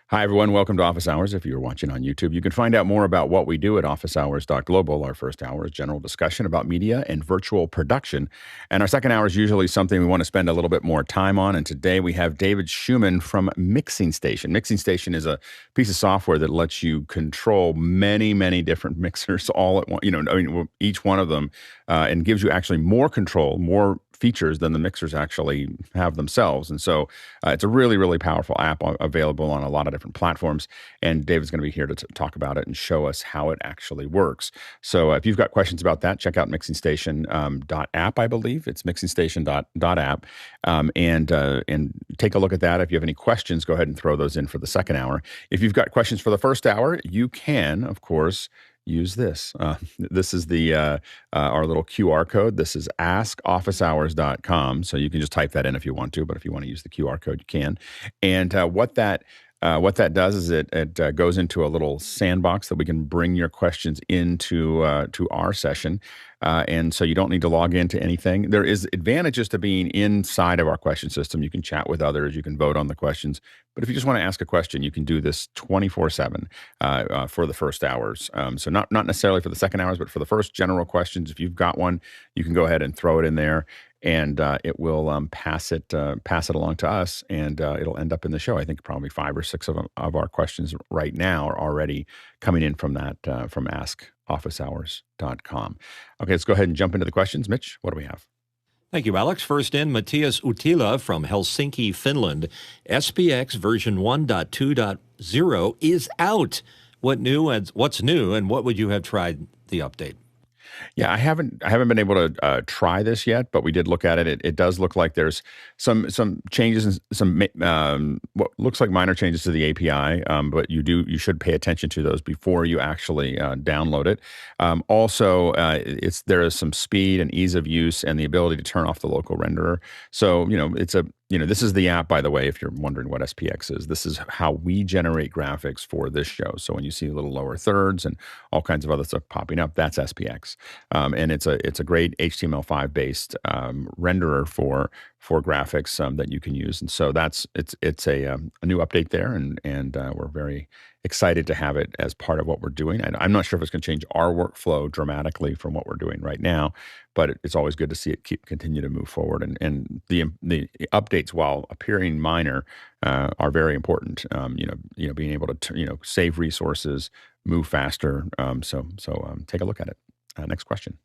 Hi, everyone. Welcome to Office Hours. If you're watching on YouTube, you can find out more about what we do at officehours.global. Our first hour is general discussion about media and virtual production. And our second hour is usually something we want to spend a little bit more time on. And today we have David Schumann from Mixing Station. Mixing Station is a piece of software that lets you control many, many different mixers all at once, each one of them, and gives you actually more control, more features than the mixers actually have themselves. And so it's a really, really powerful app available on a lot of different platforms. And David's going to be here to talk about it and show us how it actually works. So if you've got questions about that, check out mixingstation.app, I believe. It's mixingstation.app. And take a look at that. If you have any questions, go ahead and throw those in for the second hour. If you've got questions for the first hour, you can, of course, use this. This is our little QR code. This is askofficehours.com. So you can just type that in if you want to, but if you want to use the QR code, you can. And what that does is it goes into a little sandbox that we can bring your questions into to our session. And so you don't need to log into anything. There is advantages to being inside of our question system. You can chat with others. You can vote on the questions. But if you just want to ask a question, you can do this 24/7 for the first hours. So not necessarily for the second hours, but for the first general questions. If you've got one, you can go ahead and throw it in there, and it will pass it along to us, and it'll end up in the show. I think probably 5 or 6 of our questions right now are already coming in from that from askofficehours.com. Okay, let's go ahead and jump into the questions. Mitch, what do we have? Thank you, Alex. First in, Matthias Utila from Helsinki, Finland. SPX version 1.2.0 is out. What's new, and what would you have tried the update? Yeah, I haven't been able to try this yet, but we did look at it. It does look like there's some changes and some what looks like minor changes to the API, but you should pay attention to those before you actually download it. Also, there is some speed and ease of use and the ability to turn off the local renderer. So this is the app, by the way, if you're wondering what SPX is. This is how we generate graphics for this show. So when you see little lower thirds and all kinds of other stuff popping up, that's SPX. And it's a great HTML5 based renderer for graphics that you can use. And so it's a new update there, and we're very excited to have it as part of what we're doing. I'm not sure if it's going to change our workflow dramatically from what we're doing right now, but it's always good to see it continue to move forward. And the updates, while appearing minor, are very important. Being able to save resources, move faster. So take a look at it. Next question.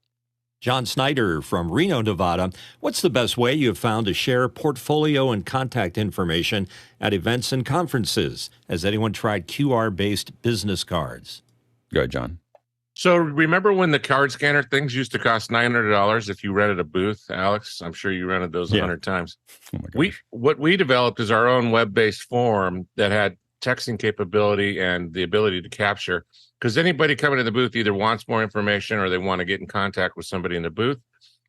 John Snyder from Reno, Nevada. What's the best way you have found to share portfolio and contact information at events and conferences? Has anyone tried QR-based business cards? Go ahead, John. So remember when the card scanner things used to cost $900 if you rented a booth, Alex? I'm sure you rented those 100 times. Oh my gosh. What we developed is our own web-based form that had texting capability and the ability to capture, because anybody coming to the booth either wants more information or they want to get in contact with somebody in the booth.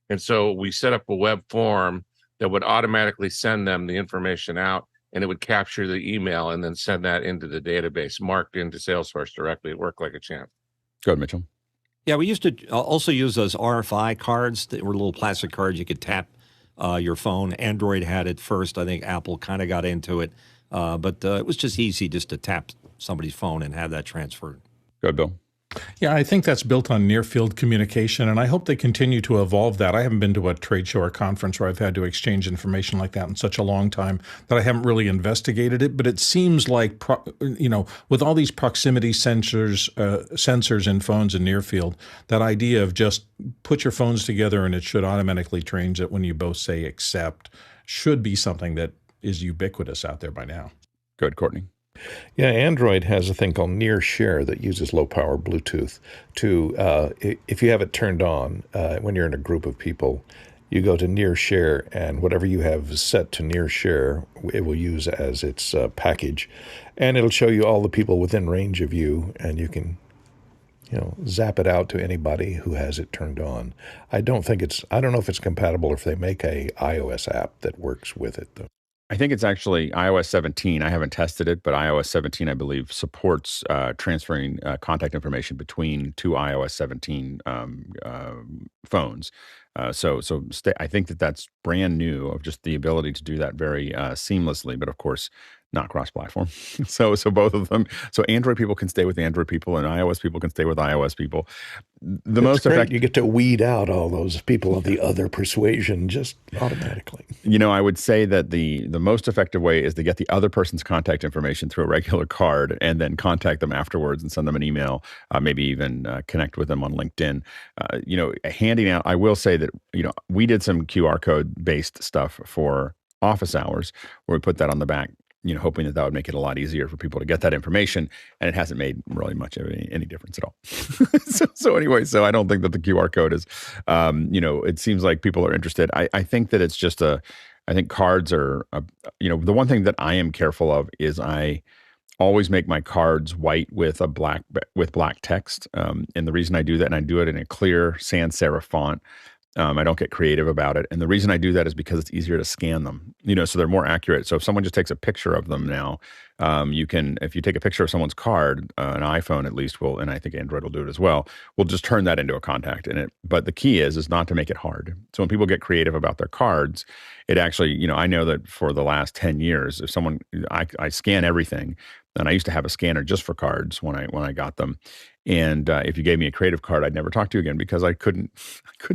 And so we set up a web form that would automatically send them the information out, and it would capture the email and then send that into the database, marked into Salesforce directly. It worked like a champ. Go ahead, Mitchell. Yeah, we used to also use those RFI cards. They were little plastic cards you could tap your phone. Android had it first. I think Apple kind of got into it. But it was just easy just to tap somebody's phone and have that transferred. Go ahead, Bill. Yeah, I think that's built on near-field communication, and I hope they continue to evolve that. I haven't been to a trade show or conference where I've had to exchange information like that in such a long time that I haven't really investigated it. But it seems like, with all these proximity sensors in phones and near-field, that idea of just put your phones together and it should automatically transit when you both say accept should be something that is ubiquitous out there by now. Good, Courtney. Yeah, Android has a thing called Near Share that uses low-power Bluetooth to, if you have it turned on, when you're in a group of people, you go to Near Share, and whatever you have set to Near Share, it will use as its package, and it'll show you all the people within range of you, and you can, zap it out to anybody who has it turned on. I don't know if it's compatible or if they make a iOS app that works with it, though. I think it's actually iOS 17. I haven't tested it, but iOS 17, I believe, supports transferring contact information between two iOS 17 phones. I think that's brand new, of just the ability to do that very seamlessly. But of course, not cross-platform. So both of them. So Android people can stay with Android people, and iOS people can stay with iOS people. The most effective. You get to weed out all those people of the other persuasion just automatically. I would say that the most effective way is to get the other person's contact information through a regular card, and then contact them afterwards and send them an email. Maybe even connect with them on LinkedIn. Handing out. I will say that we did some QR code based stuff for office hours, where we put that on the back, hoping that would make it a lot easier for people to get that information. And it hasn't made really much of any difference at all. So anyway, so I don't think that the QR code is, it seems like people are interested. I think that it's just I think cards are, the one thing that I am careful of is I always make my cards white with black text. And the reason I do that, and I do it in a clear sans serif font, I don't get creative about it. And the reason I do that is because it's easier to scan them, so they're more accurate. So if someone just takes a picture of them now, if you take a picture of someone's card, an iPhone at least will, and I think Android will do it as well, we'll just turn that into a contact in it. But the key is not to make it hard. So when people get creative about their cards, it actually, I know that for the last 10 years, if I scan everything, and I used to have a scanner just for cards when I got them. And if you gave me a creative card, I'd never talk to you again, because I couldn't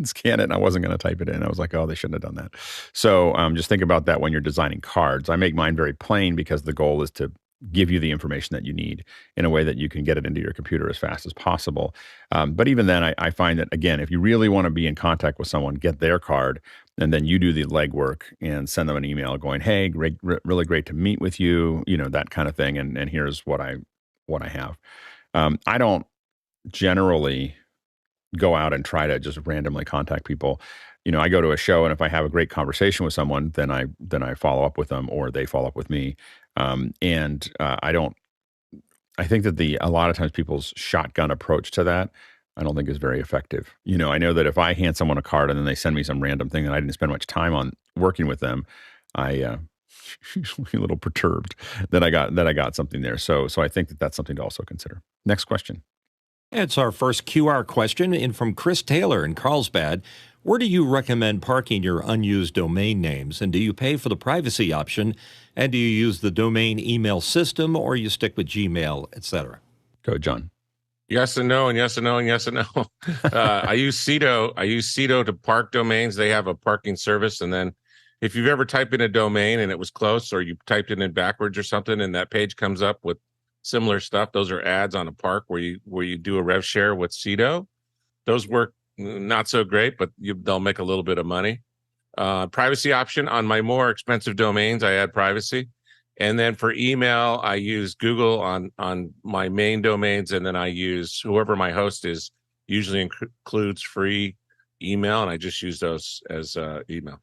scan it, and I wasn't going to type it in. I was like, oh, they shouldn't have done that. So just think about that when you're designing cards. I make mine very plain because the goal is to give you the information that you need in a way that you can get it into your computer as fast as possible. But even then, I find that, again, if you really want to be in contact with someone, get their card, and then you do the legwork and send them an email going, hey, really great to meet with you, that kind of thing. And here's what I have. I don't generally go out and try to just randomly contact people. I go to a show, and if I have a great conversation with someone, then I follow up with them, or they follow up with me. I think that a lot of times people's shotgun approach to that, I don't think is very effective. I know that if I hand someone a card and then they send me some random thing that I didn't spend much time on working with them, I usually a little perturbed that I got something there. So I think that that's something to also consider. Next question. It's our first QR question in from Chris Taylor in Carlsbad. Where do you recommend parking your unused domain names? And do you pay for the privacy option? And do you use the domain email system, or you stick with Gmail, etc.? Go, John. Yes and no, and yes and no, and yes and no. I use Cedo to park domains. They have a parking service. And then if you've ever typed in a domain and it was close, or you typed it in backwards or something, and that page comes up with similar stuff, those are ads on a park where you do a rev share with Cedo. Those work not so great, but they'll make a little bit of money. Privacy option on my more expensive domains, I add privacy. And then for email, I use Google on my main domains, and then I use whoever my host is, usually includes free email, and I just use those as email.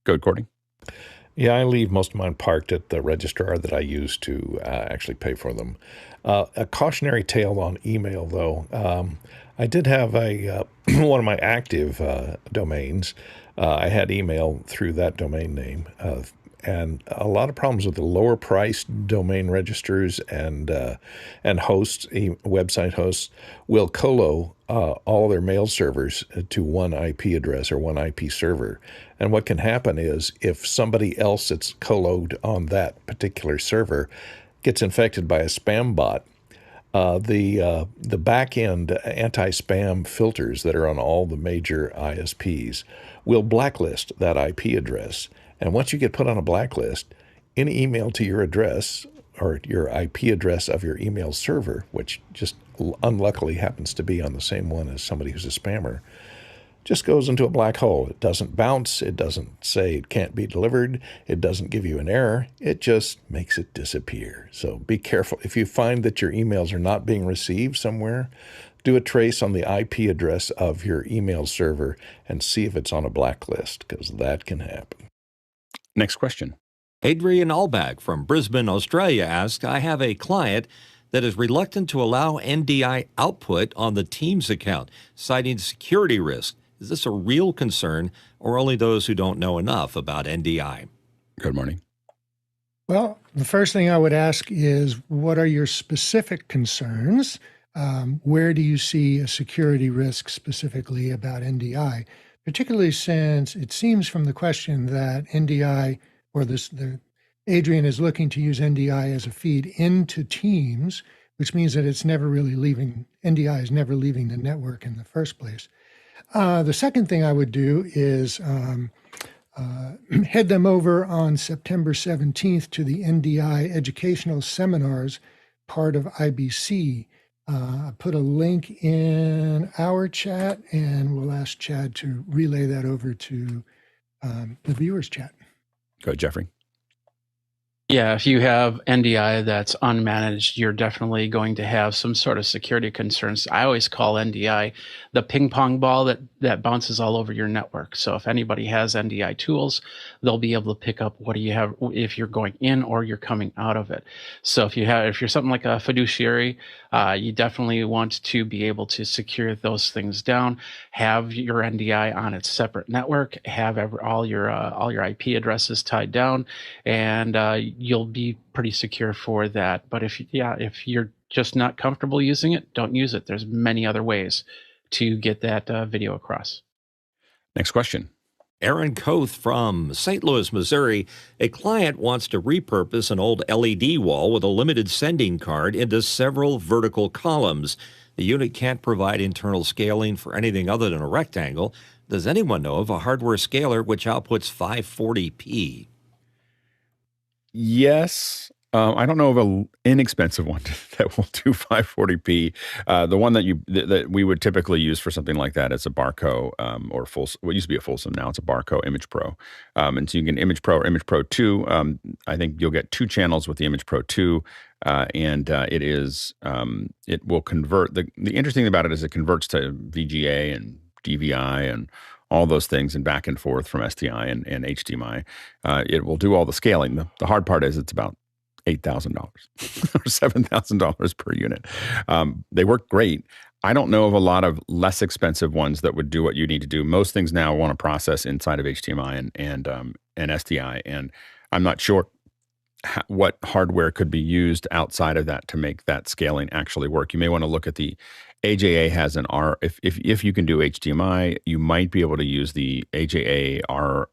Go, Courtney. Yeah, I leave most of mine parked at the registrar that I use to actually pay for them. A cautionary tale on email, though. I did have one of my active domains. I had email through that domain name, and a lot of problems with the lower priced domain registers and hosts, website hosts, will colo all their mail servers to one IP address or one IP server. And what can happen is if somebody else that's coloed on that particular server gets infected by a spam bot, the back-end anti-spam filters that are on all the major ISPs will blacklist that IP address. And once you get put on a blacklist, any email to your address or your IP address of your email server, which just unluckily happens to be on the same one as somebody who's a spammer, just goes into a black hole. It doesn't bounce. It doesn't say it can't be delivered. It doesn't give you an error. It just makes it disappear. So be careful. If you find that your emails are not being received somewhere, do a trace on the IP address of your email server and see if it's on a blacklist, because that can happen. Next question. Adrian Albach from Brisbane, Australia asks, I have a client that is reluctant to allow NDI output on the Teams account, citing security risk. Is this a real concern, or only those who don't know enough about NDI? Good morning. Well, the first thing I would ask is, what are your specific concerns? Where do you see a security risk specifically about NDI? Particularly since it seems from the question that NDI, or the Adrian is looking to use NDI as a feed into Teams, which means that it's never really leaving, NDI is never leaving the network in the first place. The second thing I would do is head them over on September 17th to the NDI Educational Seminars, part of IBC. I put a link in our chat, and we'll ask Chad to relay that over to the viewers' chat. Go ahead, Jeffrey. Yeah, if you have NDI that's unmanaged, you're definitely going to have some sort of security concerns. I always call NDI the ping pong ball that bounces all over your network. So if anybody has NDI tools, they'll be able to pick up what do you have if you're going in or you're coming out of it. So if you're something like a fiduciary, you definitely want to be able to secure those things down. Have your NDI on its separate network. Have all your IP addresses tied down, and you'll be pretty secure for that. But if you're just not comfortable using it, don't use it. There's many other ways to get that video across. Next question. Aaron Koth from St. Louis, Missouri. A client wants to repurpose an old LED wall with a limited sending card into several vertical columns. The unit can't provide internal scaling for anything other than a rectangle. Does anyone know of a hardware scaler which outputs 540p? Yes. I don't know of an inexpensive one that will do 540p. The one that we would typically use for something like that is a Barco or what used to be a Folsom. Now it's a Barco Image Pro. And so you can Image Pro or Image Pro 2. I think you'll get 2 channels with the Image Pro 2. And it will convert. The interesting thing about it is it converts to VGA and DVI and all those things and back and forth from SDI and HDMI. It will do all the scaling. The hard part is it's about $8,000 or $7,000 per unit. They work great. I don't know of a lot of less expensive ones that would do what you need to do. Most things now want to process inside of HDMI and SDI, and I'm not sure what hardware could be used outside of that to make that scaling actually work. You may want to look at the AJA has an R. If you can do HDMI, you might be able to use the AJA R.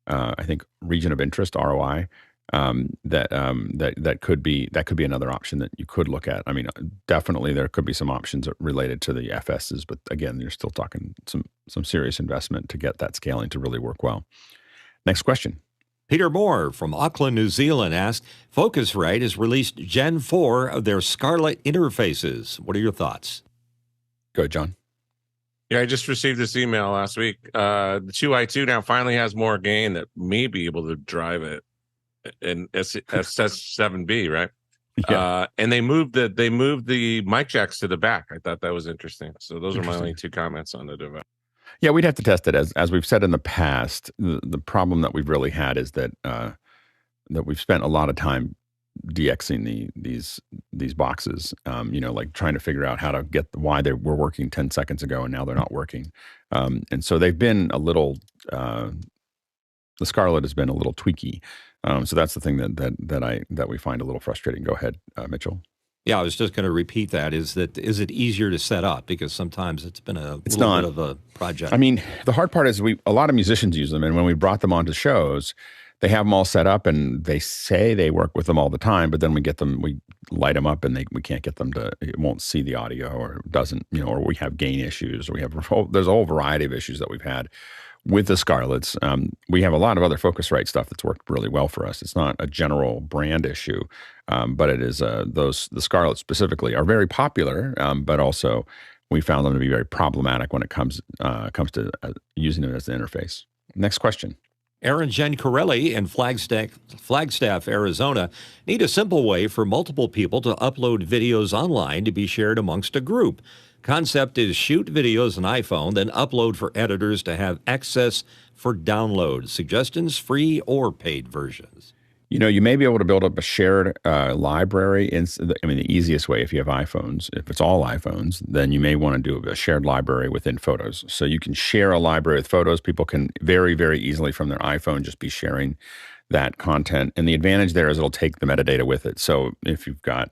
I think region of interest ROI. That could be another option that you could look at. I mean, definitely there could be some options related to the FSs, but again, you're still talking some serious investment to get that scaling to really work well. Next question. Peter Moore from Auckland, New Zealand asked, Focusrite has released Gen 4 of their Scarlett interfaces. What are your thoughts? Go ahead, John. Yeah, I just received this email last week. The 2i2 now finally has more gain that may be able to drive it in SS7B, right? Yeah. And they moved the mic jacks to the back. I thought that was interesting. So those are my only 2 comments on the device. Yeah, we'd have to test it. As we've said in the past, the problem that we've really had is that that we've spent a lot of time DXing these boxes, like trying to figure out how to get why they were working 10 seconds ago and now they're not working. And so they've been a little, the Scarlett has been a little tweaky. So that's the thing that we find a little frustrating. Go ahead, Mitchell. Yeah, I was just going to repeat that. Is it easier to set up? Because sometimes it's been a little bit of a project. I mean, the hard part is a lot of musicians use them. And when we brought them onto shows, they have them all set up and they say they work with them all the time. But then we light them up and we can't get them to, it won't see the audio or it doesn't, or we have gain issues or there's a whole variety of issues that we've had with the Scarletts. We have a lot of other Focusrite stuff that's worked really well for us. It's not a general brand issue, but it is the Scarlett specifically are very popular, but also we found them to be very problematic when it comes to using it as an interface. Next question. Aaron Giancarelli in Flagstaff, Arizona, need a simple way for multiple people to upload videos online to be shared amongst a group. Concept is shoot videos on iPhone, then upload for editors to have access for download. Suggestions, free or paid versions? You may be able to build up a shared library. The easiest way, if you have iPhones, if it's all iPhones, then you may want to do a shared library within Photos. So you can share a library with Photos. People can very, very easily from their iPhone just be sharing that content. And the advantage there is it'll take the metadata with it. So if you've got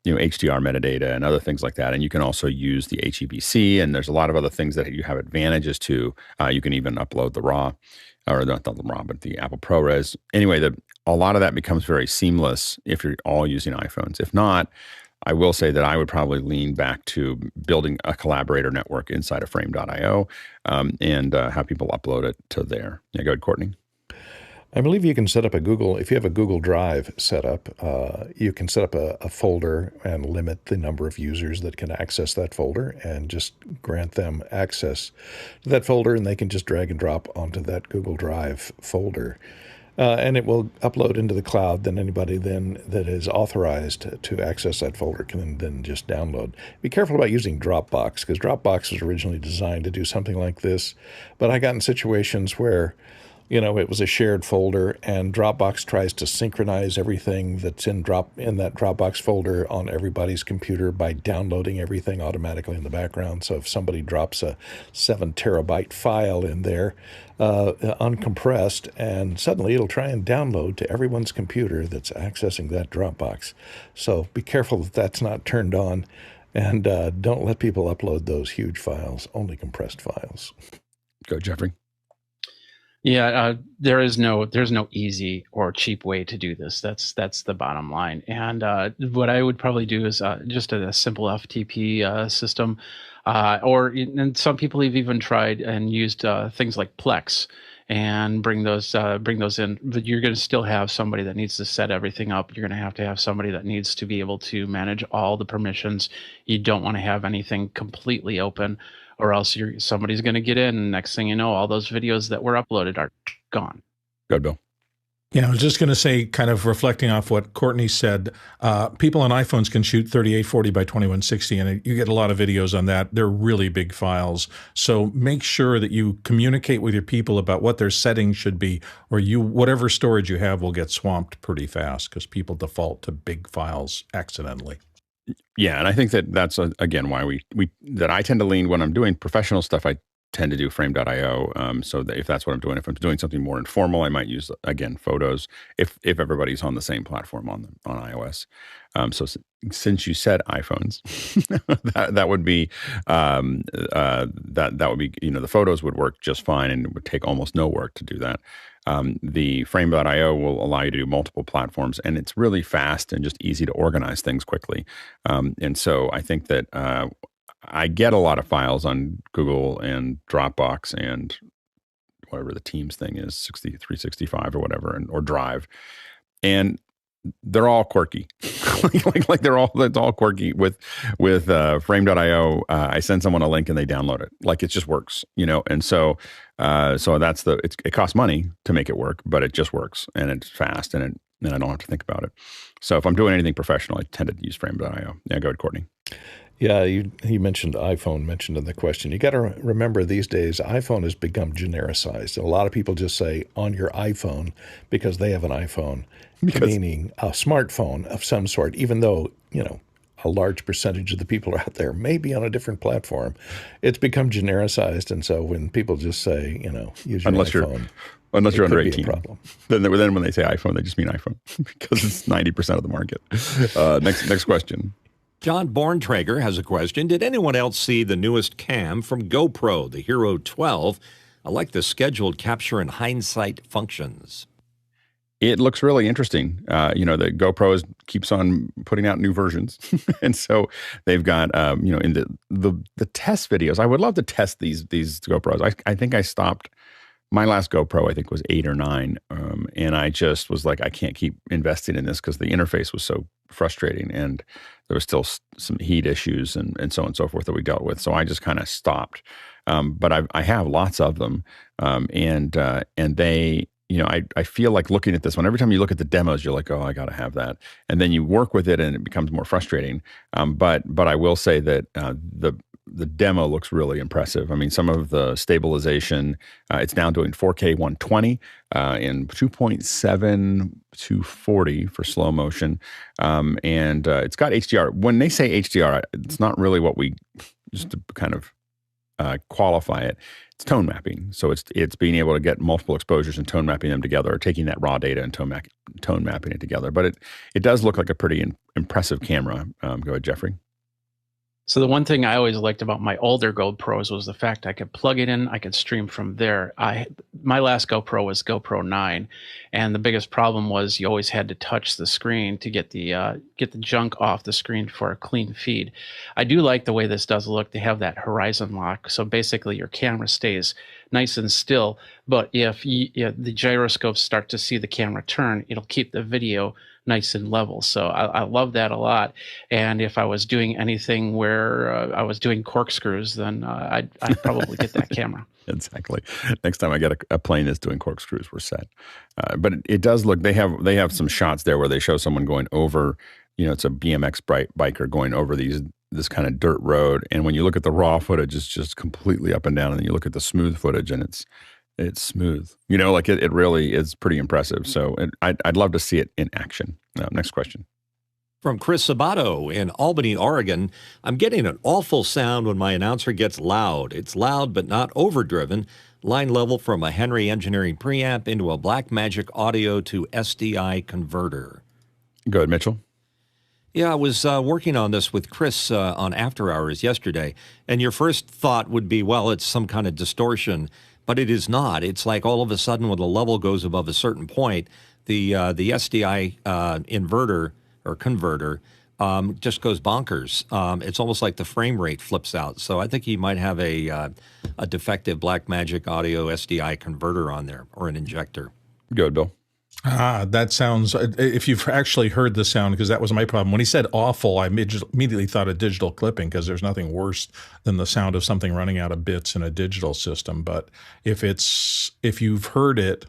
HDR metadata and other things like that. And you can also use the HEVC, and there's a lot of other things that you have advantages to. You can even upload the RAW, or not the RAW, but the Apple ProRes. Anyway, a lot of that becomes very seamless if you're all using iPhones. If not, I will say that I would probably lean back to building a collaborator network inside of frame.io and have people upload it to there. Yeah, go ahead, Courtney. I believe you can set up if you have a Google Drive set up, you can set up a folder and limit the number of users that can access that folder and just grant them access to that folder, and they can just drag and drop onto that Google Drive folder. And it will upload into the cloud. Then anybody that is authorized to access that folder can then just download. Be careful about using Dropbox, because Dropbox was originally designed to do something like this. But I got in situations where, it was a shared folder, and Dropbox tries to synchronize everything that's in that Dropbox folder on everybody's computer by downloading everything automatically in the background. So if somebody drops a 7 terabyte file in there, uncompressed, and suddenly it'll try and download to everyone's computer that's accessing that Dropbox. So be careful that that's not turned on, and don't let people upload those huge files, only compressed files. Go, Jeffrey. Yeah, there's no easy or cheap way to do this. That's the bottom line. And what I would probably do is just a simple FTP system, and some people have even tried and used things like Plex and bring those in. But you're going to still have somebody that needs to set everything up. You're going to have somebody that needs to be able to manage all the permissions. You don't want to have anything completely open, or else somebody's going to get in, and next thing you know, all those videos that were uploaded are gone. Go, Bill. Yeah, I was just going to say, kind of reflecting off what Courtney said, people on iPhones can shoot 3840 by 2160, and you get a lot of videos on that. They're really big files. So make sure that you communicate with your people about what their settings should be, or whatever storage you have will get swamped pretty fast because people default to big files accidentally. Yeah, and I think that's again why that I tend to lean when I'm doing professional stuff. I tend to do frame.io. So that if that's what I'm doing, if I'm doing something more informal, I might use again photos. If everybody's on the same platform on iOS. So since you said iPhones, that would be that would be the photos would work just fine, and it would take almost no work to do that. The frame.io will allow you to do multiple platforms, and it's really fast and just easy to organize things quickly. And so I think that I get a lot of files on Google and Dropbox and whatever the Teams thing is, 365 or whatever, or Drive, and they're all quirky. like it's all quirky with frame.io. I send someone a link and they download it. Like it just works, and so that's it costs money to make it work, but it just works and it's fast and I don't have to think about it. So if I'm doing anything professional, I tend to use frame.io. Yeah, go ahead, Courtney. Yeah, you mentioned iPhone mentioned in the question. You got to remember these days, iPhone has become genericized. A lot of people just say on your iPhone because they have an iPhone, meaning a smartphone of some sort, even though, a large percentage of the people out there may be on a different platform. It's become genericized. And so when people just say, use your iPhone. Unless you're under 18. Problem. Then when they say iPhone, they just mean iPhone because it's 90% of the market. Next question. John Borntrager has a question. Did anyone else see the newest cam from GoPro, the Hero 12? I like the scheduled capture and hindsight functions. It looks really interesting. The GoPro keeps on putting out new versions. And so they've got, in the test videos, I would love to test these GoPros. I think I stopped. My last GoPro, I think, was 8 or 9. And I just was like, I can't keep investing in this because the interface was so frustrating. And there was still some heat issues and so on and so forth that we dealt with. So I just kind of stopped. But I have lots of them. And they, I feel like looking at this one, every time you look at the demos, you're like, oh, I got to have that. And then you work with it and it becomes more frustrating. But I will say that the demo looks really impressive. I mean, some of the stabilization, it's now doing 4K 120 in 2.7 to 40 for slow motion. And it's got HDR. When they say HDR, it's not really what we, just to kind of qualify it, it's tone mapping. So it's being able to get multiple exposures and tone mapping them together, or taking that raw data and tone mapping it together. But it does look like a pretty impressive camera. Go ahead, Jeffrey. So the one thing I always liked about my older GoPros was the fact I could plug it in, I could stream from there. My last GoPro was GoPro 9, and the biggest problem was you always had to touch the screen to get the junk off the screen for a clean feed. I do like the way this does look. They have that horizon lock, so basically your camera stays nice and still, but if the gyroscopes start to see the camera turn, it'll keep the video nice and level. So I love that a lot. And if I was doing anything where I was doing corkscrews, then I'd probably get that camera. Exactly. Next time I get a plane that's doing corkscrews, we're set. But it does look, they have some shots there where they show someone going over, it's a BMX biker going over this kind of dirt road. And when you look at the raw footage, it's just completely up and down. And then you look at the smooth footage and it's smooth. It really is pretty impressive. So I'd love to see it in action. Next question. From Chris Sabato in Albany, Oregon, I'm getting an awful sound when my announcer gets loud. It's loud but not overdriven. Line level from a Henry Engineering preamp into a Blackmagic audio to SDI converter. Go ahead, Mitchell. Yeah, I was working on this with Chris on After Hours yesterday, and your first thought would be, well, it's some kind of distortion, but it is not. It's like all of a sudden when the level goes above a certain point, the SDI inverter or converter just goes bonkers. It's almost like the frame rate flips out. So I think he might have a defective Blackmagic audio SDI converter on there or an injector. Go ahead, Bill. That sounds, if you've actually heard the sound, because that was my problem. When he said awful, I immediately thought of digital clipping, because there's nothing worse than the sound of something running out of bits in a digital system. But if you've heard it,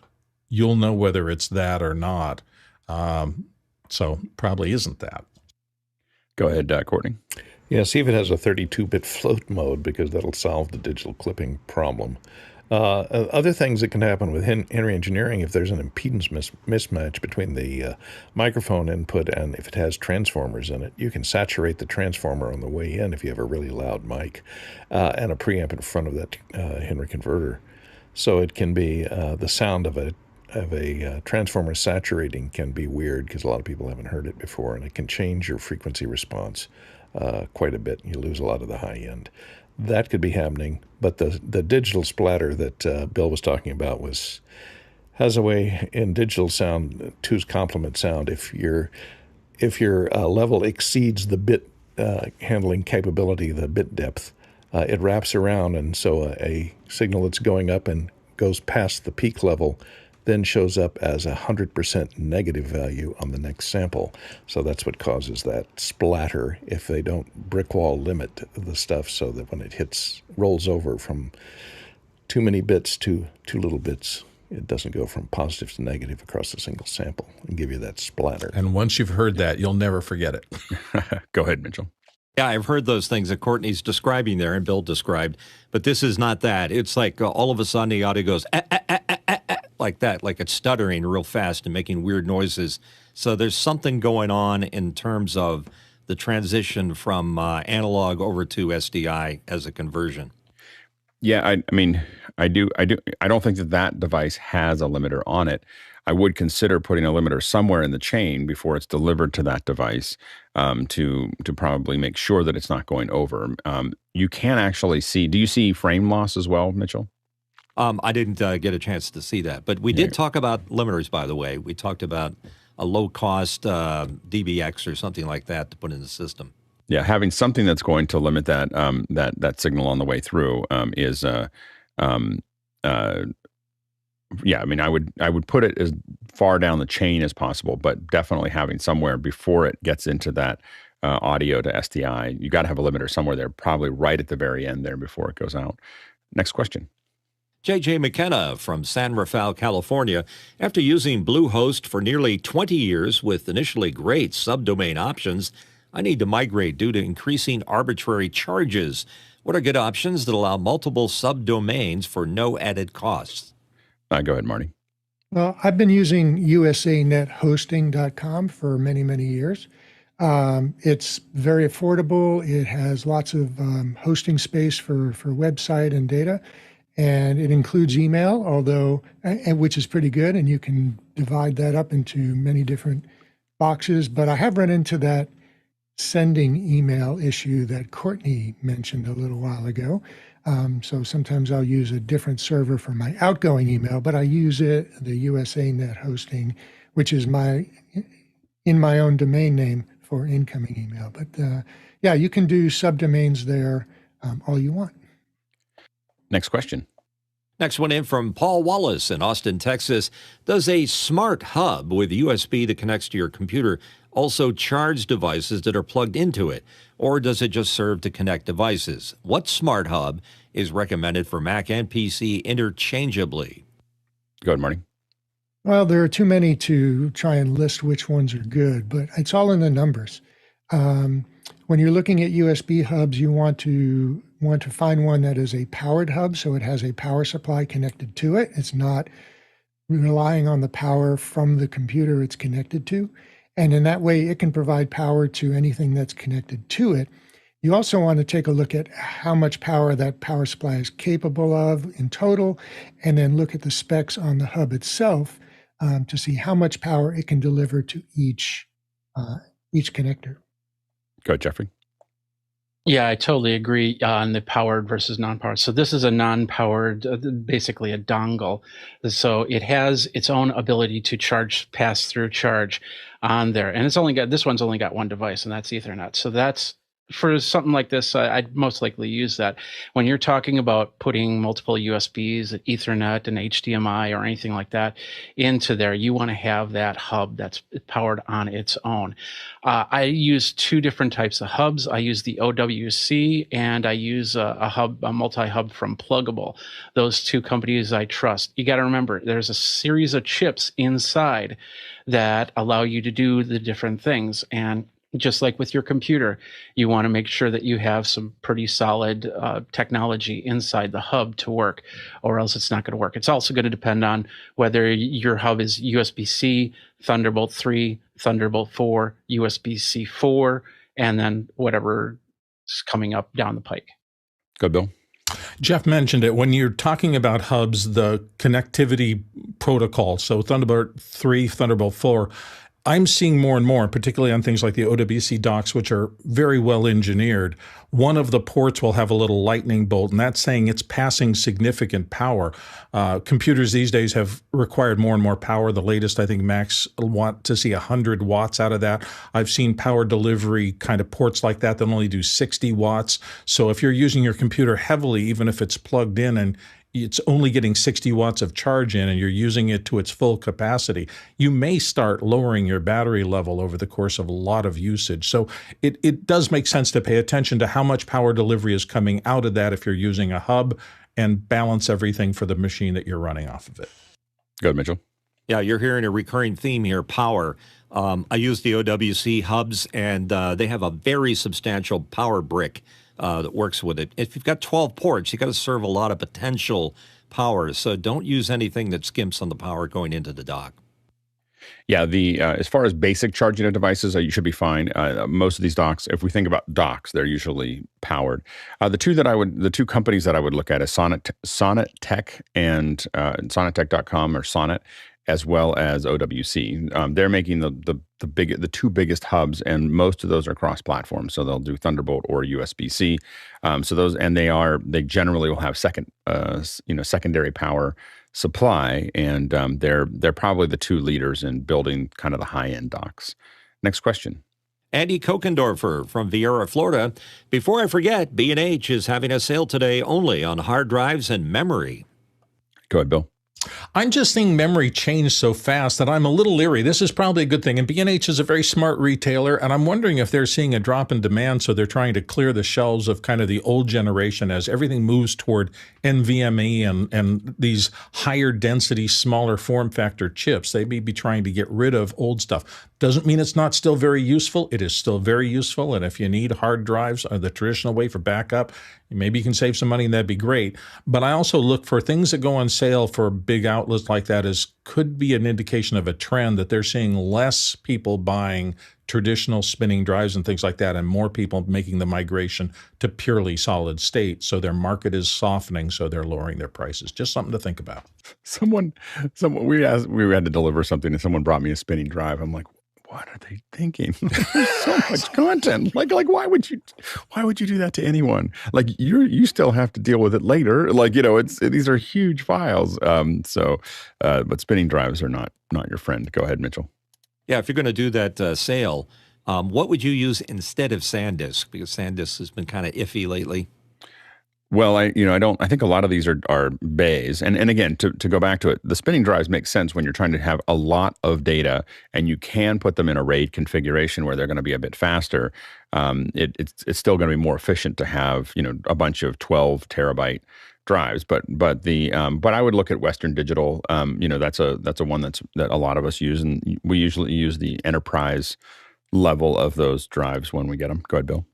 you'll know whether it's that or not. So probably isn't that. Go ahead, Courtney. Yeah, see if it has a 32-bit float mode, because that'll solve the digital clipping problem. Other things that can happen with Henry Engineering, if there's an impedance mismatch between the microphone input and if it has transformers in it, you can saturate the transformer on the way in if you have a really loud mic and a preamp in front of that Henry converter. So it can be the sound of a transformer saturating can be weird, because a lot of people haven't heard it before, and it can change your frequency response quite a bit. You lose a lot of the high end. That could be happening, but the digital splatter that Bill was talking about has a way in digital sound, two's complement sound. If your level exceeds the bit handling capability, the bit depth, it wraps around, and so a signal that's going up and goes past the peak level then shows up as 100% negative value on the next sample. So that's what causes that splatter if they don't brick wall limit the stuff, so that when it rolls over from too many bits to too little bits, it doesn't go from positive to negative across a single sample and give you that splatter. And once you've heard that, you'll never forget it. Go ahead, Mitchell. Yeah, I've heard those things that Courtney's describing there and Bill described, but this is not that. It's like all of a sudden the audio goes like that, like it's stuttering real fast and making weird noises. So there's something going on in terms of the transition from analog over to SDI as a conversion. Yeah, I mean, I don't think that device has a limiter on it. I would consider putting a limiter somewhere in the chain before it's delivered to that device to probably make sure that it's not going over. You can actually see, do you see frame loss as well, Mitchell? I didn't get a chance to see that, but we did talk about limiters, by the way. We talked about a low-cost DBX or something like that to put in the system. Yeah, having something that's going to limit that that signal on the way through is yeah, I mean, I would put it as far down the chain as possible, but definitely having somewhere before it gets into that audio to SDI. You got to have a limiter somewhere there, probably right at the very end there before it goes out. Next question. J.J. McKenna from San Rafael, California. After using Bluehost for nearly 20 years with initially great subdomain options, I need to migrate due to increasing arbitrary charges. What are good options that allow multiple subdomains for no added costs? Go ahead, Marty. Well, I've been using usanethosting.com for many, many years. It's very affordable. It has lots of hosting space for website and data. And it includes email, which is pretty good, and you can divide that up into many different boxes. But I have run into that sending email issue that Courtney mentioned a little while ago. So sometimes I'll use a different server for my outgoing email, but I use the USANet hosting, which is in my own domain name for incoming email. But yeah, you can do subdomains there all you want. Next question. Next one in from Paul Wallace in Austin, Texas. Does a smart hub with USB that connects to your computer also charge devices that are plugged into it, or does it just serve to connect devices? What smart hub is recommended for Mac and PC interchangeably? Go ahead, Marty. Well, there are too many to try and list which ones are good, but it's all in the numbers. When you're looking at USB hubs, you want to find one that is a powered hub, so it has a power supply connected to it. It's not relying on the power from the computer it's connected to. And in that way, it can provide power to anything that's connected to it. You also want to take a look at how much power that power supply is capable of in total, and then look at the specs on the hub itself to see how much power it can deliver to each connector. Go ahead, Jeffrey. Yeah, I totally agree on the powered versus non-powered. So this is a non-powered, basically a dongle. So it has its own ability to pass through charge on there. And this one's only got one device, and that's Ethernet. So that's, for something like this, I'd most likely use that. When you're talking about putting multiple USBs, Ethernet, and HDMI or anything like that into there, you want to have that hub that's powered on its own. I use two different types of hubs. I use the OWC, and I use a multi-hub from Pluggable. Those two companies I trust. You got to remember, there's a series of chips inside that allow you to do the different things. And just like with your computer, you want to make sure that you have some pretty solid technology inside the hub to work, or else it's not going to work. It's also going to depend on whether your hub is USB-C, Thunderbolt 3, Thunderbolt 4, USB-C 4, and then whatever is coming up down the pike. Go, Bill. Jeff mentioned it. When you're talking about hubs, the connectivity protocol, so Thunderbolt 3, Thunderbolt 4, I'm seeing more and more, particularly on things like the OWC docks, which are very well engineered. One of the ports will have a little lightning bolt, and that's saying it's passing significant power. Computers these days have required more and more power. The latest, I think, Macs want to see 100 watts out of that. I've seen power delivery kind of ports like that only do 60 watts. So if you're using your computer heavily, even if it's plugged in and it's only getting 60 watts of charge in and you're using it to its full capacity, you may start lowering your battery level over the course of a lot of usage. So it does make sense to pay attention to how much power delivery is coming out of that if you're using a hub, and balance everything for the machine that you're running off of it. Go ahead, Mitchell. Yeah, you're hearing a recurring theme here, power. I use the OWC hubs, and they have a very substantial power brick that works with it. If you've got 12 ports, you've got to serve a lot of potential power. So don't use anything that skimps on the power going into the dock. Yeah, as far as basic charging of devices, you should be fine. Most of these docks, if we think about docks, they're usually powered. The two companies that I would look at is Sonnet and Sonnettech.com or Sonnet, as well as OWC. They're making the two biggest hubs, and most of those are cross-platform. So they'll do Thunderbolt or USB-C. So those, and they generally will have secondary power supply, and they're probably the two leaders in building kind of the high-end docks. Next question. Andy Kokendorfer from Viera, Florida. Before I forget, B&H is having a sale today only on hard drives and memory. Go ahead, Bill. I'm just seeing memory change so fast that I'm a little leery. This is probably a good thing. And B&H is a very smart retailer, and I'm wondering if they're seeing a drop in demand, so they're trying to clear the shelves of kind of the old generation as everything moves toward NVMe and these higher density, smaller form factor chips. They may be trying to get rid of old stuff. Doesn't mean it's not still very useful. It is still very useful, and if you need hard drives or the traditional way for backup, maybe you can save some money, and that'd be great. But I also look for things that go on sale for big outlets like that could be an indication of a trend that they're seeing less people buying traditional spinning drives and things like that, and more people making the migration to purely solid state. So their market is softening, so they're lowering their prices. Just something to think about. Someone we had to deliver something, and someone brought me a spinning drive. I'm like, what are they thinking? There's so much content. Like why would you do that to anyone? Like you still have to deal with it later. Like, these are huge files. But spinning drives are not your friend. Go ahead, Mitchell. Yeah, if you're going to do that sale, what would you use instead of SanDisk? Because SanDisk has been kind of iffy lately. Well, I think a lot of these are bays. And again, to go back to it, the spinning drives make sense when you're trying to have a lot of data and you can put them in a RAID configuration where they're going to be a bit faster. It's still going to be more efficient to have, a bunch of 12 terabyte drives. But I would look at Western Digital. That's a one that a lot of us use, and we usually use the enterprise level of those drives when we get them. Go ahead, Bill.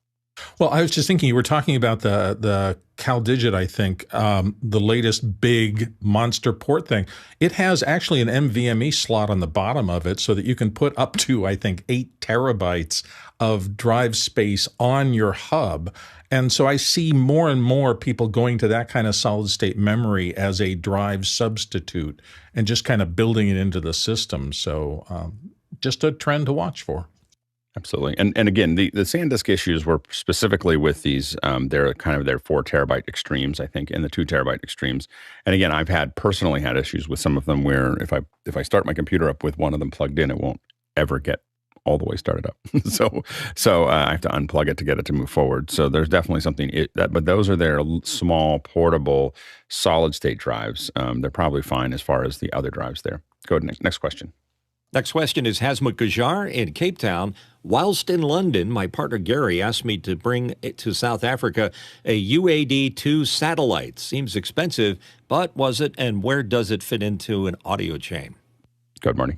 Well, I was just thinking, you were talking about the CalDigit, I think, the latest big monster port thing. It has actually an NVMe slot on the bottom of it so that you can put up to, I think, 8 terabytes of drive space on your hub. And so I see more and more people going to that kind of solid state memory as a drive substitute and just kind of building it into the system. So just a trend to watch for. Absolutely. And again, the SanDisk issues were specifically with these, they're kind of their 4 terabyte extremes, I think, and the 2 terabyte extremes. And again, I've personally had issues with some of them where if I start my computer up with one of them plugged in, it won't ever get all the way started up. so I have to unplug it to get it to move forward. So there's definitely something, but those are their small, portable, solid state drives. They're probably fine as far as the other drives there. Go ahead, next question. Next question is Hasmukh Gajar in Cape Town. Whilst in London, my partner Gary asked me to bring to South Africa a UAD-2 Satellite. Seems expensive, but was it, and where does it fit into an audio chain? Go ahead, Marty.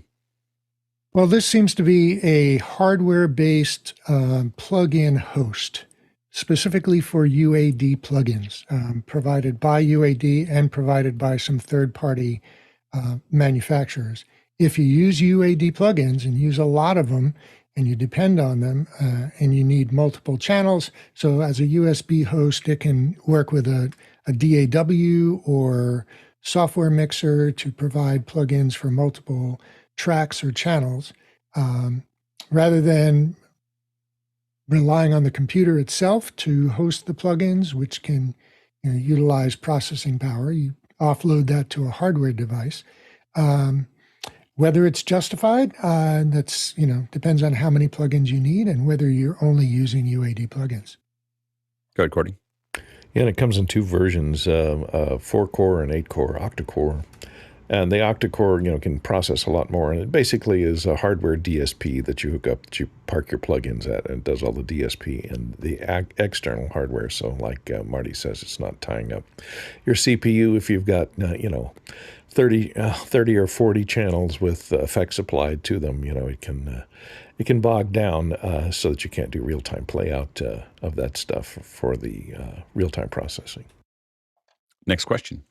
Well, this seems to be a hardware-based plug-in host, specifically for UAD plugins, provided by UAD and provided by some third-party manufacturers. If you use UAD plugins and use a lot of them and you depend on them and you need multiple channels, so as a USB host, it can work with a DAW or software mixer to provide plugins for multiple tracks or channels, rather than relying on the computer itself to host the plugins, which can utilize processing power. You offload that to a hardware device. Whether it's justified, that's depends on how many plugins you need and whether you're only using UAD plugins. Go ahead, Cordy. Yeah, and it comes in 2 versions, 4-core and 8-core, octa-core. And the octa-core, can process a lot more. And it basically is a hardware DSP that you hook up, that you park your plugins at, and it does all the DSP and the external hardware. So like Marty says, it's not tying up your CPU if you've got, 30 or 40 channels with effects applied to them. It can bog down so that you can't do real-time playout of that stuff for the real-time processing. Next question.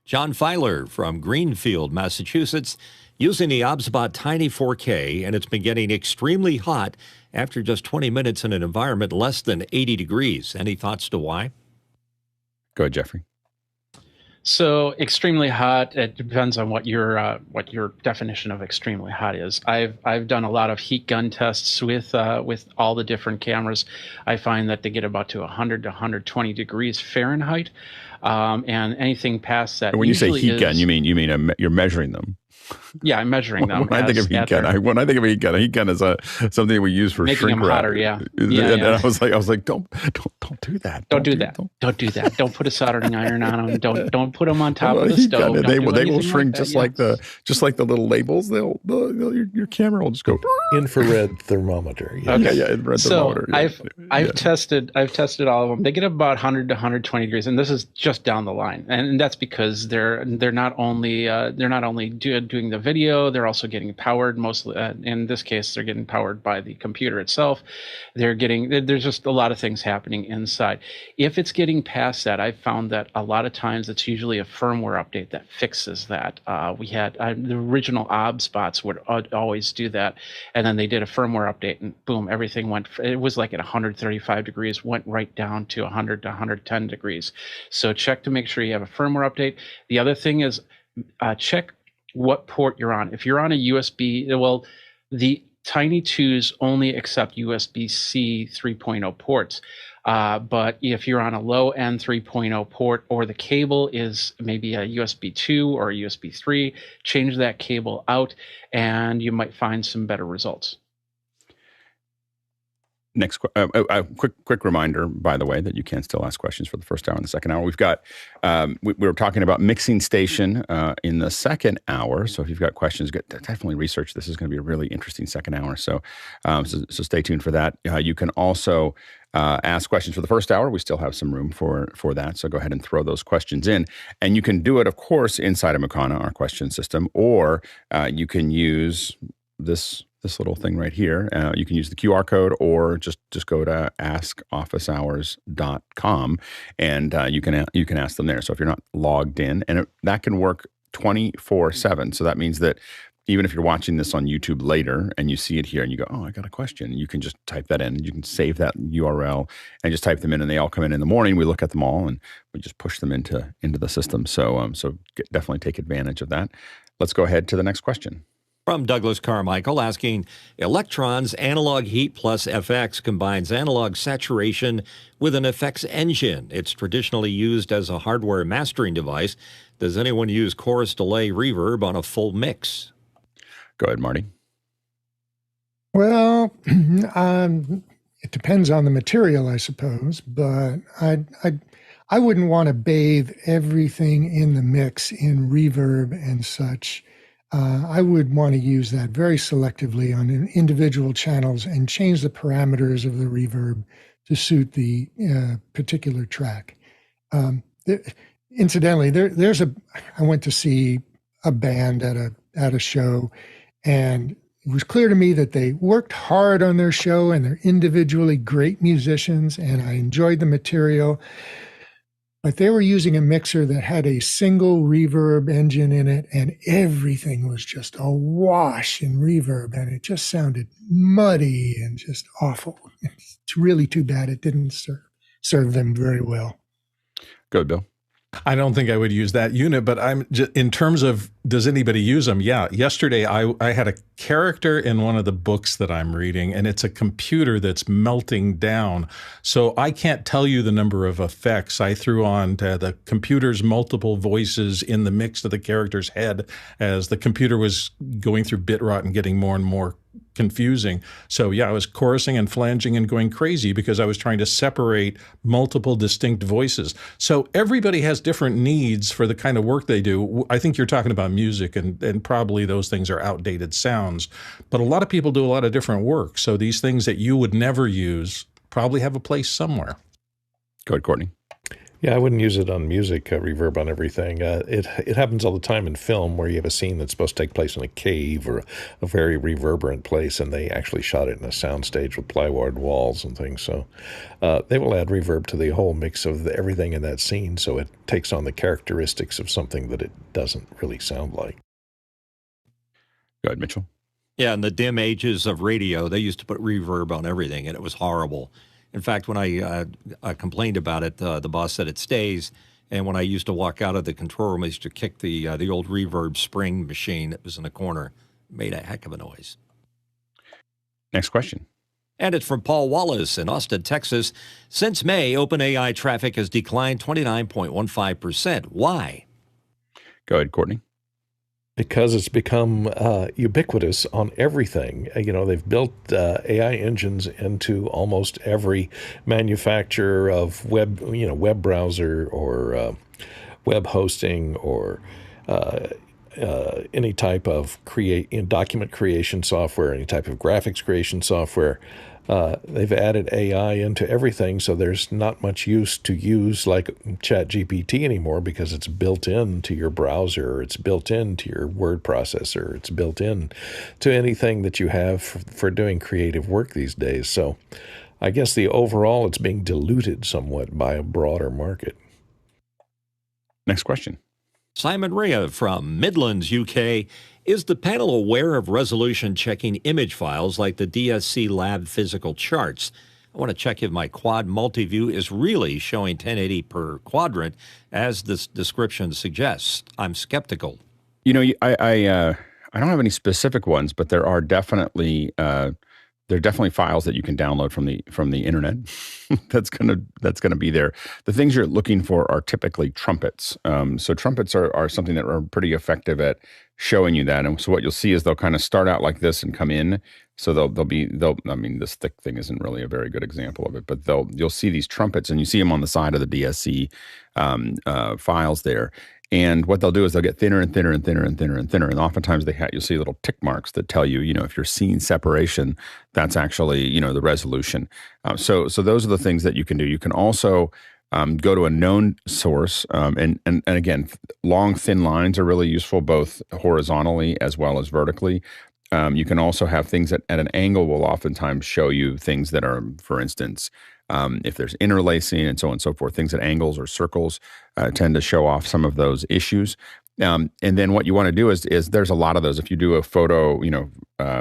John Filer from Greenfield, Massachusetts, using the OBSBOT Tiny 4K, and it's been getting extremely hot after just 20 minutes in an environment less than 80 degrees. Any thoughts to why? Go ahead, Jeffrey. So extremely hot, it depends on what your definition of extremely hot is. I've done a lot of heat gun tests with all the different cameras. I find that they get about to 100 to 120 degrees Fahrenheit, and anything past that. When you say heat gun, you mean you're measuring them. Yeah, I'm measuring them. When I think of heat gun, a heat gun is something we use for making shrink them wrap. hotter. Yeah. And I was like, don't do that. Don't do that. Don't do that. Don't put a soldering iron on them. Don't put them on top of the stove. They will shrink just like the little labels. Your camera will just go infrared thermometer. Yeah. Okay. Yeah, infrared thermometer. I've tested all of them. They get about 100 to 120 degrees, and this is just down the line. And that's because they're not only doing the video, they're also getting powered. Mostly in this case, they're getting powered by the computer itself. There's just a lot of things happening inside. If it's getting past that, I've found that a lot of times it's usually a firmware update that fixes that. We had the original OBSBOTs would always do that, and then they did a firmware update, and boom, everything went. It was like at 135 degrees, went right down to 100 to 110 degrees. So check to make sure you have a firmware update. The other thing is check what port you're on. If you're on a USB, well, the Tiny 2s only accept USB-C 3.0 ports. But if you're on a low-end 3.0 port, or the cable is maybe a USB 2 or a USB 3, change that cable out, and you might find some better results. Next, quick reminder, by the way, that you can still ask questions for the first hour and the second hour. We've got, we were talking about mixing station in the second hour. So if you've got questions, definitely research. This is going to be a really interesting second hour. So stay tuned for that. You can also ask questions for the first hour. We still have some room for that. So go ahead and throw those questions in. And you can do it, of course, inside of Makana, our question system, or you can use this little thing right here. You can use the QR code, or just go to askofficehours.com, and you can ask them there. So if you're not logged in, and that can work 24/7. So that means that even if you're watching this on YouTube later and you see it here and you go, oh, I got a question, you can just type that in. You can save that URL and just type them in, and they all come in the morning. We look at them all and we just push them into the system. So definitely take advantage of that. Let's go ahead to the next question. From Douglas Carmichael asking, Elektron's Analog Heat Plus FX combines analog saturation with an effects engine. It's traditionally used as a hardware mastering device. Does anyone use chorus delay reverb on a full mix? Go ahead, Marty. Well, it depends on the material, I suppose, but I wouldn't want to bathe everything in the mix in reverb and such. I would want to use that very selectively on individual channels and change the parameters of the reverb to suit the particular track. Incidentally, I went to see a band at a show, and it was clear to me that they worked hard on their show and they're individually great musicians, and I enjoyed the material. But they were using a mixer that had a single reverb engine in it, and everything was just awash in reverb, and it just sounded muddy and just awful. It's really too bad it didn't serve them very well. Go, Bill. I don't think I would use that unit, but in terms of, does anybody use them? Yeah. Yesterday, I had a character in one of the books that I'm reading, and it's a computer that's melting down. So I can't tell you the number of effects I threw on to the computer's multiple voices in the mix of the character's head as the computer was going through bit rot and getting more and more confusing. So yeah, I was chorusing and flanging and going crazy because I was trying to separate multiple distinct voices. So everybody has different needs for the kind of work they do. I think you're talking about music, and probably those things are outdated sounds, but a lot of people do a lot of different work. So these things that you would never use probably have a place somewhere. Go ahead, Courtney. Yeah, I wouldn't use it on music, reverb on everything. It happens all the time in film where you have a scene that's supposed to take place in a cave or a very reverberant place, and they actually shot it in a soundstage with plywood walls and things. So they will add reverb to the whole mix of everything in that scene, so it takes on the characteristics of something that it doesn't really sound like. Go ahead, Mitchell. Yeah, in the dim ages of radio, they used to put reverb on everything, and it was horrible. In fact, when I complained about it, the boss said it stays. And when I used to walk out of the control room, I used to kick the old reverb spring machine that was in the corner. It made a heck of a noise. Next question. And it's from Paul Wallace in Austin, Texas. Since May, OpenAI traffic has declined 29.15%. Why? Go ahead, Courtney. Because it's become ubiquitous on everything. They've built AI engines into almost every manufacturer of web browser or web hosting or any type of document creation software, any type of graphics creation software. They've added AI into everything, so there's not much use to use like ChatGPT anymore because it's built into your browser, it's built into your word processor, it's built in to anything that you have for doing creative work these days. So I guess overall it's being diluted somewhat by a broader market. Next question. Simon Rea from Midlands, UK. Is the panel aware of resolution checking image files like the DSC Lab physical charts? I want to check if my quad multi-view is really showing 1080 per quadrant, as this description suggests. I'm skeptical. I I don't have any specific ones, but there are definitely files that you can download from the internet. that's gonna be there. The things you're looking for are typically trumpets. So trumpets are something that are pretty effective at showing you that. And so what you'll see is they'll kind of start out like this and come in. So they'll. I mean, this thick thing isn't really a very good example of it, but you'll see these trumpets, and you see them on the side of the DSC files there. And what they'll do is they'll get thinner and thinner and thinner and thinner and thinner. And oftentimes you'll see little tick marks that tell you, if you're seeing separation, that's actually, the resolution. So those are the things that you can do. You can also go to a known source. And again, long, thin lines are really useful, both horizontally as well as vertically. You can also have things that at an angle will oftentimes show you things that are, for instance, if there's interlacing and so on and so forth, things at angles or circles tend to show off some of those issues. And then what you want to do is there's a lot of those. If you do a photo,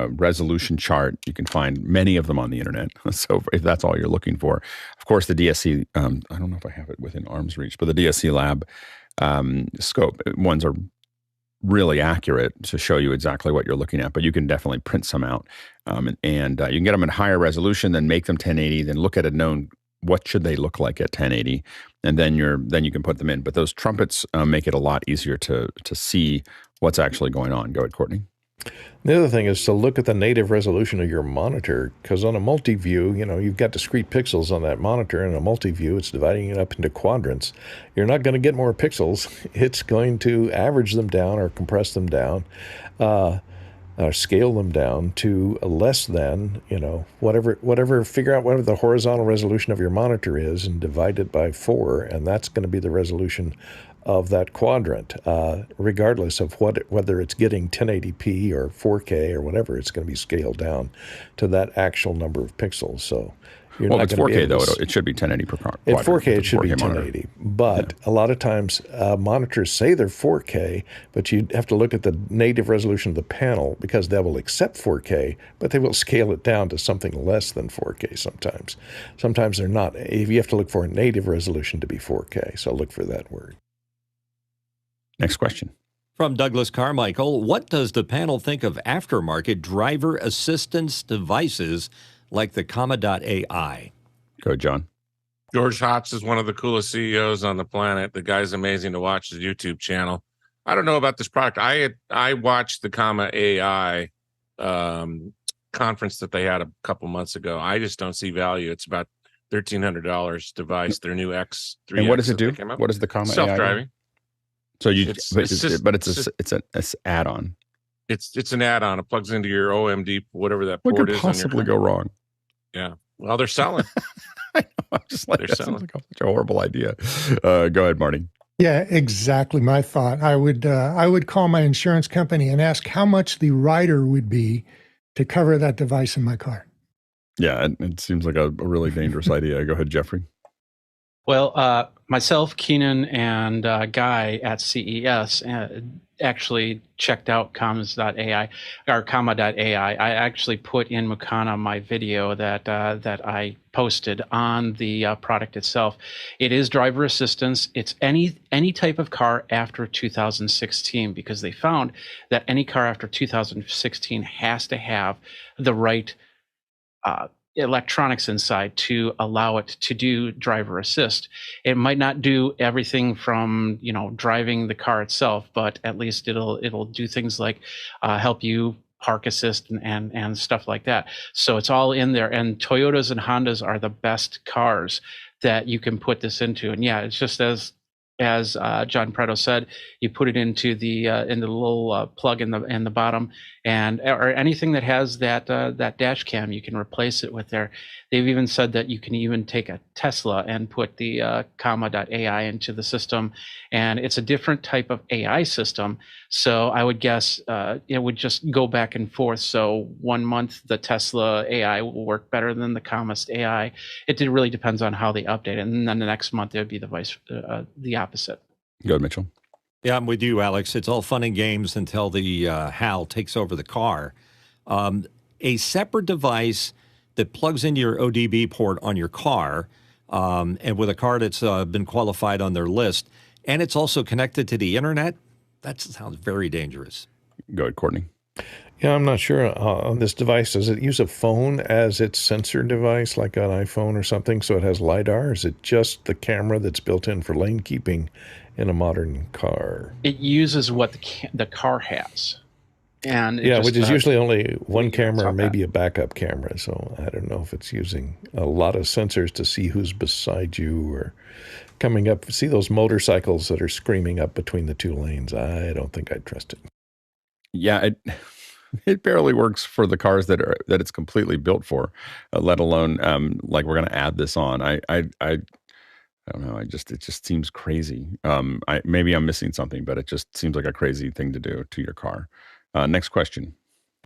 resolution chart, you can find many of them on the internet. So if that's all you're looking for, of course, the DSC, I don't know if I have it within arm's reach, but the DSC Lab scope ones are really accurate to show you exactly what you're looking at, but you can definitely print some out. And you can get them at higher resolution, then make them 1080, then look at a known, what should they look like at 1080? And then you can put them in. But those trumpets make it a lot easier to see what's actually going on. Go ahead, Courtney. The other thing is to look at the native resolution of your monitor, because on a multi-view, you've got discrete pixels on that monitor, and a multi-view, it's dividing it up into quadrants. You're not going to get more pixels. It's going to average them down or compress them down, or scale them down to less than, figure out whatever the horizontal resolution of your monitor is and divide it by 4, and that's going to be the resolution of that quadrant, regardless of whether it's getting 1080p or 4K or whatever. It's going to be scaled down to that actual number of pixels. So you're not it's 4K though. It should be 1080 per quadrant. At 4K, it should be 1080. 1080. But a lot of times, monitors say they're 4K, but you have to look at the native resolution of the panel, because they will accept 4K, but they will scale it down to something less than 4K sometimes. Sometimes they're not. You have to look for a native resolution to be 4K. So look for that word. Next question. From Douglas Carmichael, what does the panel think of aftermarket driver assistance devices like the comma.ai? Go, John. George Hotz is one of the coolest CEOs on the planet. The guy's amazing to watch his YouTube channel. I don't know about this product. I watched the comma.ai conference that they had a couple months ago. I just don't see value. It's about $1,300 device, their new X3. And what does it do? What does the comma.ai self-driving? do? So it's an add-on. It's an add-on. It plugs into your OMD, whatever that what port could is. possibly go wrong? Yeah. Well, they're selling. I know. I'm just like, that sounds like such a horrible idea. Go ahead, Marty. Yeah, exactly my thought. I would call my insurance company and ask how much the rider would be to cover that device in my car. Yeah, it seems like a really dangerous idea. Go ahead, Jeffrey. Well, myself, Keenan, and Guy at CES actually checked out commas.ai or comma.ai. I actually put in Mukana my video that I posted on the product itself. It is driver assistance. It's any type of car after 2016, because they found that any car after 2016 has to have the right electronics inside to allow it to do driver assist. It might not do everything from driving the car itself, but at least it'll do things like help you park assist and stuff like that. So it's all in there. And Toyotas and Hondas are the best cars that you can put this into. And yeah, it's just as John Preto said, you put it into the little plug in the bottom, or anything that has that dash cam, you can replace it with there. They've even said that you can even take a Tesla and put the comma.ai into the system, and it's a different type of AI system. So I would guess it would just go back and forth. So 1 month the Tesla AI will work better than the comma's AI. It really depends on how they update it, and then the next month it would be the opposite. Go ahead, Mitchell. Yeah, I'm with you, Alex. It's all fun and games until the HAL takes over the car. A separate device that plugs into your ODB port on your car, and with a car that's been qualified on their list, and it's also connected to the internet, that sounds very dangerous. Go ahead, Courtney. Yeah, I'm not sure on this device. Does it use a phone as its sensor device, like an iPhone or something, so it has LiDAR? Is it just the camera that's built in for lane keeping in a modern car? It uses what the car has. And yeah, which is usually only one camera or maybe that. a backup camera. So I don't know if it's using a lot of sensors to see who's beside you or coming up. See those motorcycles that are screaming up between the two lanes? I don't think I'd trust it. Yeah, it barely works for the cars that it's completely built for, let alone like we're going to add this on. I don't know. It just seems crazy. Maybe I'm missing something, but it just seems like a crazy thing to do to your car. Next question.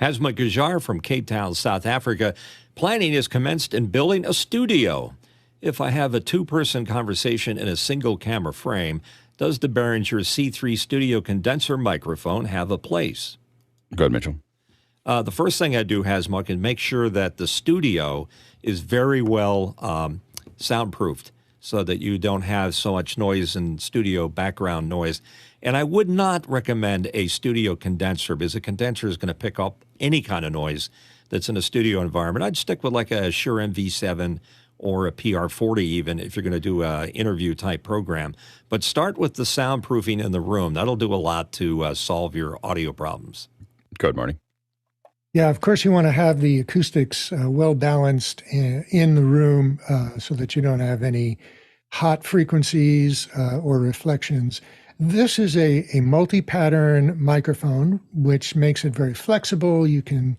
Hasma Gajar from Cape Town, South Africa. Planning is commenced in building a studio. If I have a two-person conversation in a single camera frame, does the Behringer C3 Studio condenser microphone have a place? Go ahead, Mitchell. The first thing I do, Hasma, is make sure that the studio is very well soundproofed so that you don't have so much noise and studio background noise. And I would not recommend a studio condenser because a condenser is going to pick up any kind of noise that's in a studio environment. I'd stick with like a Shure MV7 or a PR40 even if you're going to do an interview type program. But start with the soundproofing in the room. That'll do a lot to solve your audio problems. Go ahead, Marty. Yeah, of course, you want to have the acoustics well balanced in the room so that you don't have any hot frequencies or reflections. This is a multi-pattern microphone, which makes it very flexible. You can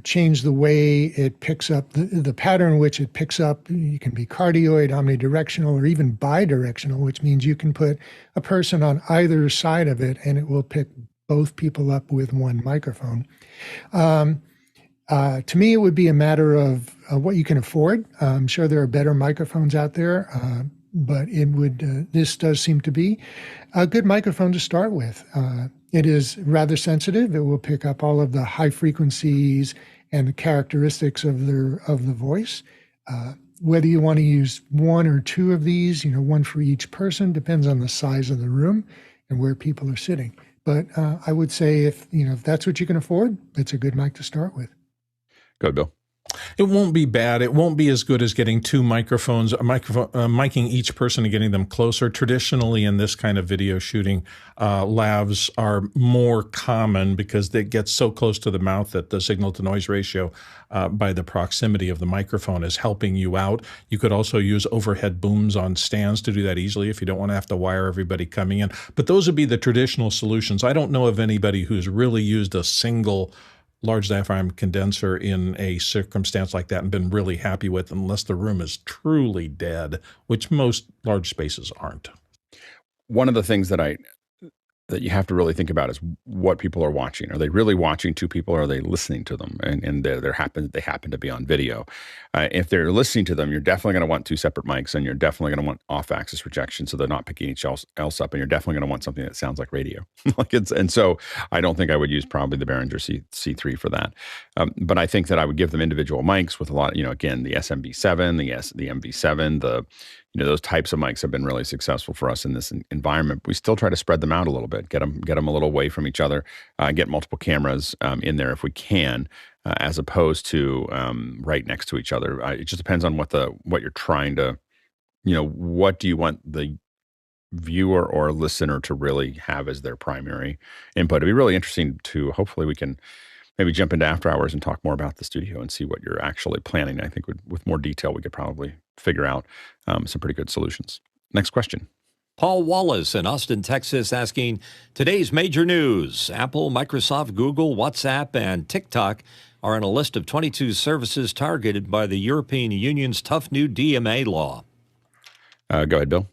change the way it picks up, the pattern which it picks up. You can be cardioid, omnidirectional, or even bidirectional, which means you can put a person on either side of it and it will pick both people up with one microphone. To me, it would be a matter of what you can afford. I'm sure there are better microphones out there, but it would. This does seem to be a good microphone to start with. It is rather sensitive. It will pick up all of the high frequencies and the characteristics of the voice. Whether you want to use one or two of these, one for each person, depends on the size of the room and where people are sitting. But I would say if that's what you can afford, it's a good mic to start with. Go ahead, Bill. It won't be bad. It won't be as good as getting two microphones, miking each person and getting them closer. Traditionally, in this kind of video shooting, lavs are more common because they get so close to the mouth that the signal-to-noise ratio by the proximity of the microphone is helping you out. You could also use overhead booms on stands to do that easily if you don't want to have to wire everybody coming in. But those would be the traditional solutions. I don't know of anybody who's really used a single large diaphragm condenser in a circumstance like that and been really happy with, unless the room is truly dead, which most large spaces aren't. One of the things that you have to really think about is what people are watching. Are they really watching two people, or are they listening to them? And they happen to be on video. If they're listening to them, you're definitely going to want two separate mics, and you're definitely going to want off-axis rejection so they're not picking each else up, and you're definitely going to want something that sounds like radio. And so I don't think I would use probably the Behringer C3 for that. But I think that I would give them individual mics with a lot, again, the SMB7, the MV7, those types of mics have been really successful for us in this environment. We still try to spread them out a little bit, get them a little away from each other, get multiple cameras in there if we can, as opposed to right next to each other. It just depends on what you're trying to, what do you want the viewer or listener to really have as their primary input. It'd be really interesting to, hopefully we can maybe jump into after hours and talk more about the studio and see what you're actually planning. I think with more detail, we could probably figure out some pretty good solutions. Next question. Paul Wallace in Austin, Texas, asking, today's major news. Apple, Microsoft, Google, WhatsApp, and TikTok are on a list of 22 services targeted by the European Union's tough new DMA law. Go ahead, Bill.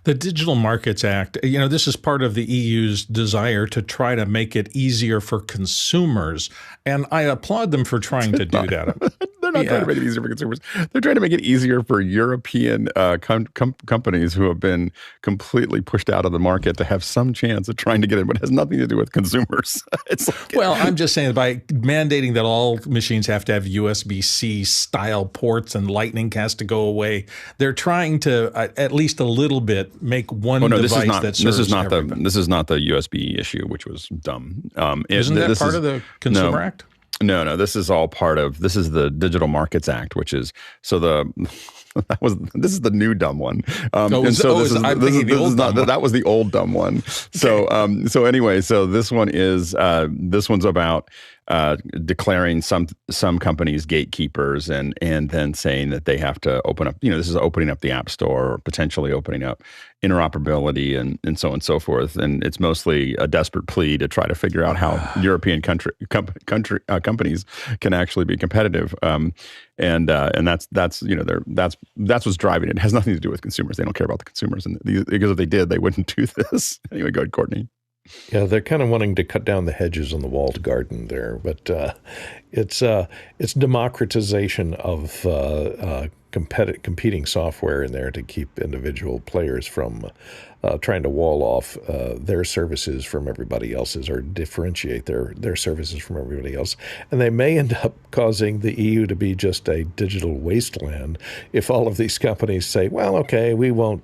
The Digital Markets Act, this is part of the EU's desire to try to make it easier for consumers, and I applaud them for trying to do that. they're not trying to make it easier for consumers. They're trying to make it easier for European companies who have been completely pushed out of the market to have some chance of trying to get in, but it has nothing to do with consumers. Well, I'm just saying by mandating that all machines have to have USB-C style ports and Lightning has to go away, they're trying to at least a little bit make one device that serves everybody. This is not the USB issue, which was dumb. Isn't that part of the Consumer Act? No. This is all this is the Digital Markets Act, which is this is the new dumb one. That was the old dumb one. So anyway, so this one's about declaring some companies gatekeepers and then saying that they have to open up, this is opening up the App Store or potentially opening up interoperability and so on and so forth. And it's mostly a desperate plea to try to figure out how European companies can actually be competitive. And that's what's driving it. It has nothing to do with consumers. They don't care about the consumers. And because if they did, they wouldn't do this. Anyway, go ahead, Courtney. Yeah, they're kind of wanting to cut down the hedges on the walled garden there, but it's democratization of competing software in there to keep individual players from trying to wall off their services from everybody else's or differentiate their services from everybody else. And they may end up causing the EU to be just a digital wasteland if all of these companies say, well, okay, we won't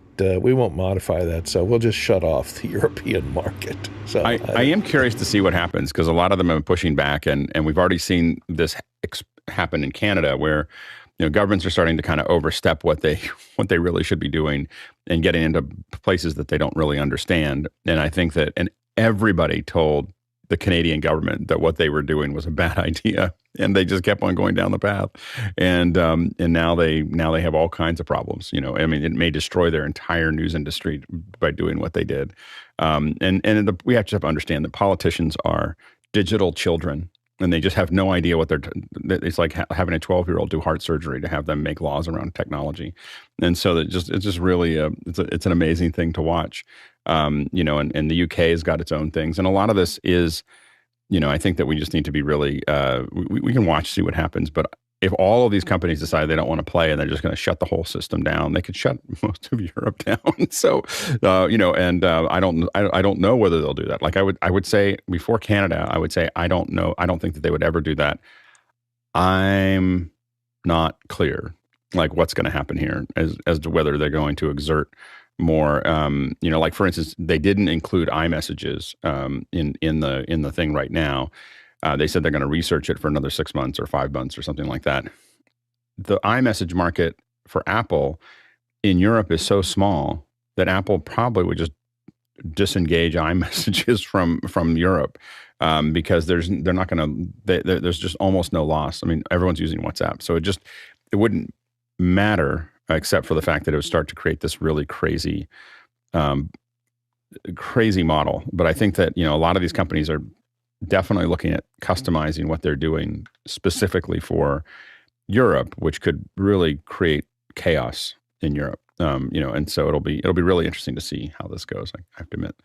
modify that, so we'll just shut off the European market. So I am curious to see what happens because a lot of them are pushing back, and we've already seen this happen in Canada where governments are starting to kind of overstep what they really should be doing and getting into places that they don't really understand. And I think that everybody told the Canadian government that what they were doing was a bad idea, and they just kept on going down the path. And now they have all kinds of problems. It may destroy their entire news industry by doing what they did. We have to understand that politicians are digital children. And they just have no idea what it's like having a 12-year-old do heart surgery to have them make laws around technology. And so it's just really it's an amazing thing to watch. And the UK has got its own things. And a lot of this is, I think that we just need to be really, we can watch, see what happens. But if all of these companies decide they don't want to play and they're just going to shut the whole system down, they could shut most of Europe down. So, I don't know whether they'll do that. Like I would say before Canada, I would say, I don't know. I don't think that they would ever do that. I'm not clear, like what's going to happen here as to whether they're going to exert more, like for instance, they didn't include iMessages in the thing right now. They said they're going to research it for another 6 months or 5 months or something like that. The iMessage market for Apple in Europe is so small that Apple probably would just disengage iMessages from Europe because there's just almost no loss. I mean, everyone's using WhatsApp, so it wouldn't matter except for the fact that it would start to create this really crazy model. But I think that a lot of these companies are definitely looking at customizing what they're doing specifically for Europe, which could really create chaos in Europe. And so it'll be really interesting to see how this goes. I have to admit,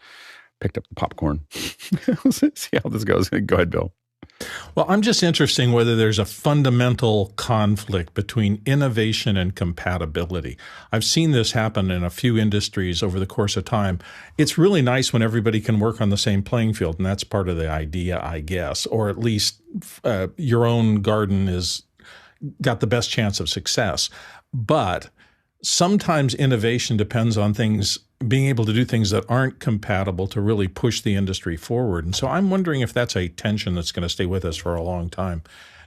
picked up the popcorn. See how this goes. Go ahead, Bill. Well, I'm just interested in whether there's a fundamental conflict between innovation and compatibility. I've seen this happen in a few industries over the course of time. It's really nice when everybody can work on the same playing field, and that's part of the idea, I guess, or at least your own garden is got the best chance of success. But sometimes innovation depends on being able to do things that aren't compatible to really push the industry forward. And so I'm wondering if that's a tension that's going to stay with us for a long time.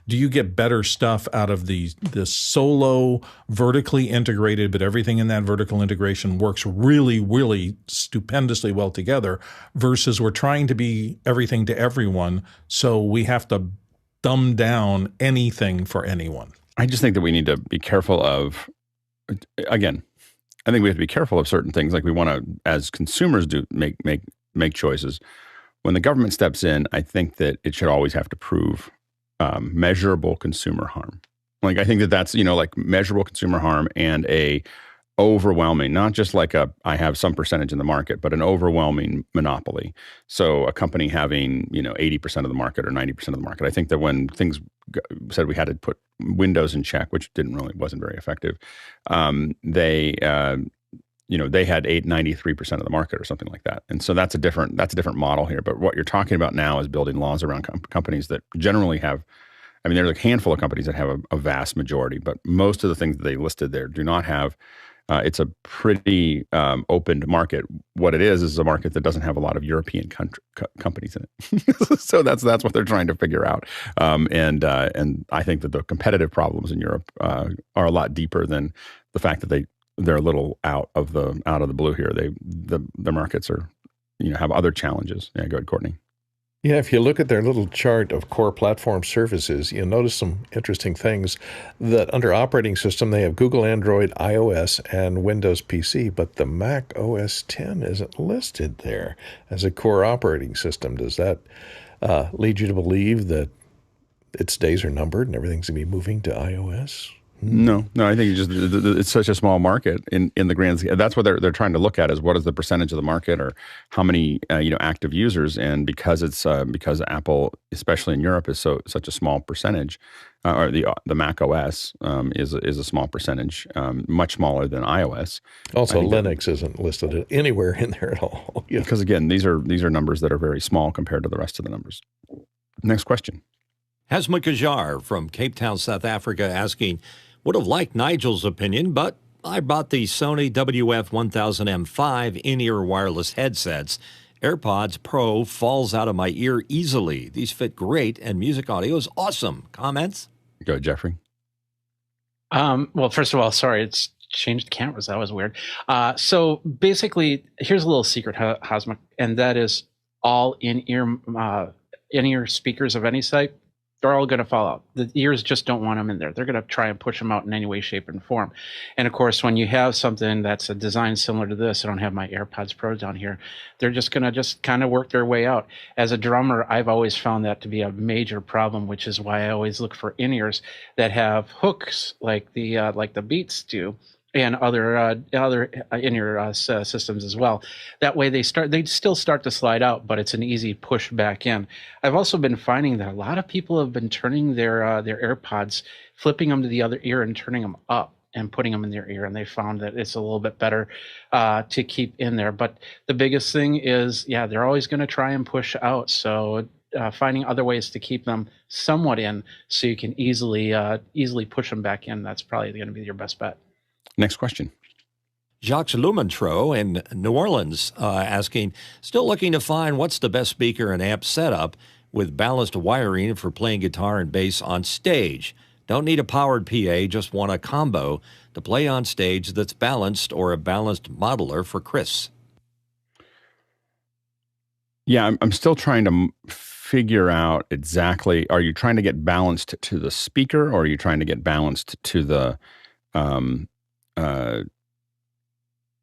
Do you get better stuff out of the solo, vertically integrated, but everything in that vertical integration works really, really stupendously well together versus we're trying to be everything to everyone, so we have to dumb down anything for anyone? I just think that we need to be careful of, again, I think we have to be careful of certain things. Like we want to, as consumers do, make choices. When the government steps in, I think that it should always have to prove measurable consumer harm. Like I think that's like measurable consumer harm and a overwhelming, not just like I have some percentage in the market, but an overwhelming monopoly. So a company having 80% of the market or 90% of the market. I think that when things said we had to put Windows in check, which wasn't very effective, they had 93% of the market or something like that. And so that's a different model here. But what you're talking about now is building laws around companies that generally have. I mean, there's a handful of companies that have a vast majority, but most of the things that they listed there do not have. It's a pretty open market. What it is a market that doesn't have a lot of European companies in it. So that's what they're trying to figure out. And I think that the competitive problems in Europe are a lot deeper than the fact that they're a little out of the blue here. The markets are have other challenges. Yeah, go ahead, Courtney. Yeah, if you look at their little chart of core platform services, you'll notice some interesting things. That under operating system, they have Google Android, iOS, and Windows PC, but the Mac OS X isn't listed there as a core operating system. Does that lead you to believe that its days are numbered and everything's going to be moving to iOS? No, I think it's such a small market in the grand scheme. That's what they're trying to look at, is what is the percentage of the market or how many active users. And because Apple, especially in Europe, is such a small percentage, or the Mac OS is a small percentage, much smaller than iOS. Also, Linux isn't listed anywhere in there at all. Yeah. Because again, these are numbers that are very small compared to the rest of the numbers. Next question. Hasma Kajar from Cape Town, South Africa, asking, would have liked Nigel's opinion, but I bought the Sony WF-1000M5 in-ear wireless headsets. AirPods Pro falls out of my ear easily. These fit great, and music audio is awesome. Comments? Go ahead, Jeffrey. Well, first of all, sorry, it's changed cameras. That was weird. So basically, here's a little secret, Hasma, and that is all in-ear speakers of any type, they're all going to fall out. The ears just don't want them in there. They're going to try and push them out in any way, shape, and form. And of course, when you have something that's a design similar to this, I don't have my AirPods Pro down here, they're just going to kind of work their way out. As a drummer, I've always found that to be a major problem, which is why I always look for in-ears that have hooks like the Beats do, and other in-ear systems as well. That way they still start to slide out, but it's an easy push back in. I've also been finding that a lot of people have been turning their AirPods, flipping them to the other ear and turning them up and putting them in their ear, and they found that it's a little bit better to keep in there. But the biggest thing is, they're always going to try and push out. So finding other ways to keep them somewhat in, so you can easily push them back in. That's probably going to be your best bet. Next question. Jacques Lumentro in New Orleans asking, still looking to find what's the best speaker and amp setup with balanced wiring for playing guitar and bass on stage. Don't need a powered PA, just want a combo to play on stage that's balanced, or a balanced modeler for Chris. Yeah, I'm still trying to figure out exactly, are you trying to get balanced to the speaker, or are you trying to get balanced to the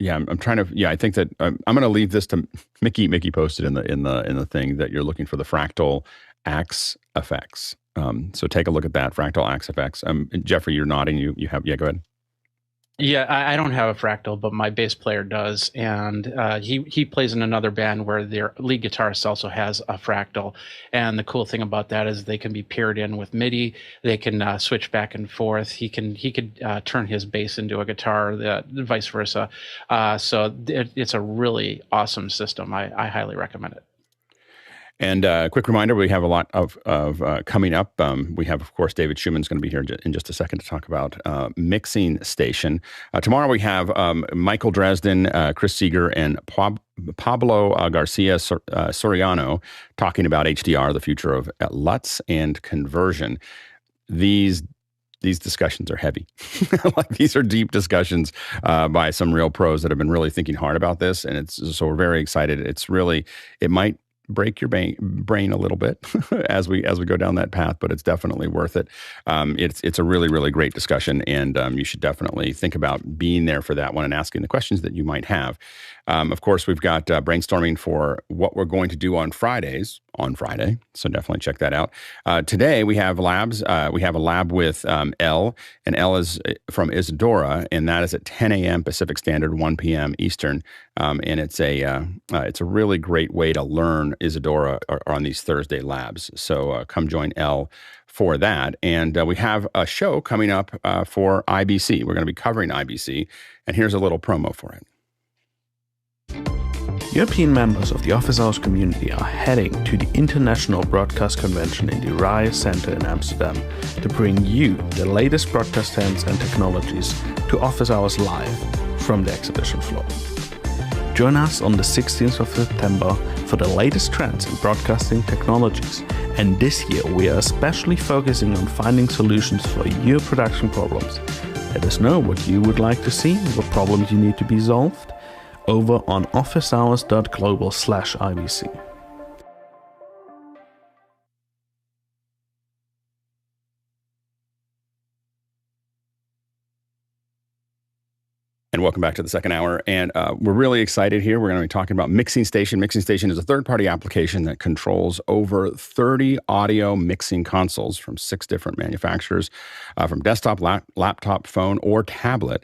I'm trying to. Yeah, I think that I'm going to leave this to Mickey. Mickey posted in the thing that you're looking for the fractal axe effects. So take a look at that fractal axe effects. Jeffrey, you're nodding. You have. Yeah, go ahead. Yeah, I don't have a fractal, but my bass player does, and he plays in another band where their lead guitarist also has a fractal. And the cool thing about that is they can be paired in with MIDI. They can switch back and forth. He could turn his bass into a guitar, vice versa. So it's a really awesome system. I highly recommend it. And quick reminder, we have a lot of coming up. We have, of course, David Schumann's going to be here in just a second to talk about Mixing Station. Tomorrow we have Michael Dresden, Chris Seeger, and Pablo Garcia Soriano talking about HDR, the future of LUTs and conversion. These discussions are heavy. These are deep discussions by some real pros that have been really thinking hard about this. And so we're very excited. It might break your brain a little bit as we go down that path, but it's definitely worth it. It's a really, really great discussion, and you should definitely think about being there for that one and asking the questions that you might have. Of course, we've got brainstorming for what we're going to do on Friday, so definitely check that out. Today we have labs. We have a lab with Elle, and Elle is from Isadora, and that is at 10 a.m. Pacific Standard, 1 p.m. Eastern, and it's a really great way to learn Isadora on these Thursday labs. So come join Elle for that. And we have a show coming up for IBC. We're going to be covering IBC, and here's a little promo for it. European members of the Office Hours community are heading to the International Broadcast Convention in the Rai Center in Amsterdam to bring you the latest broadcast trends and technologies to Office Hours live from the exhibition floor. Join us on the 16th of September for the latest trends in broadcasting technologies, and this year we are especially focusing on finding solutions for your production problems. Let us know what you would like to see, what problems you need to be solved, over on officehours.global/IBC. And welcome back to the second hour. And we're really excited here. We're going to be talking about Mixing Station. Mixing Station is a third-party application that controls over 30 audio mixing consoles from 6 different manufacturers, from desktop, laptop, phone, or tablet.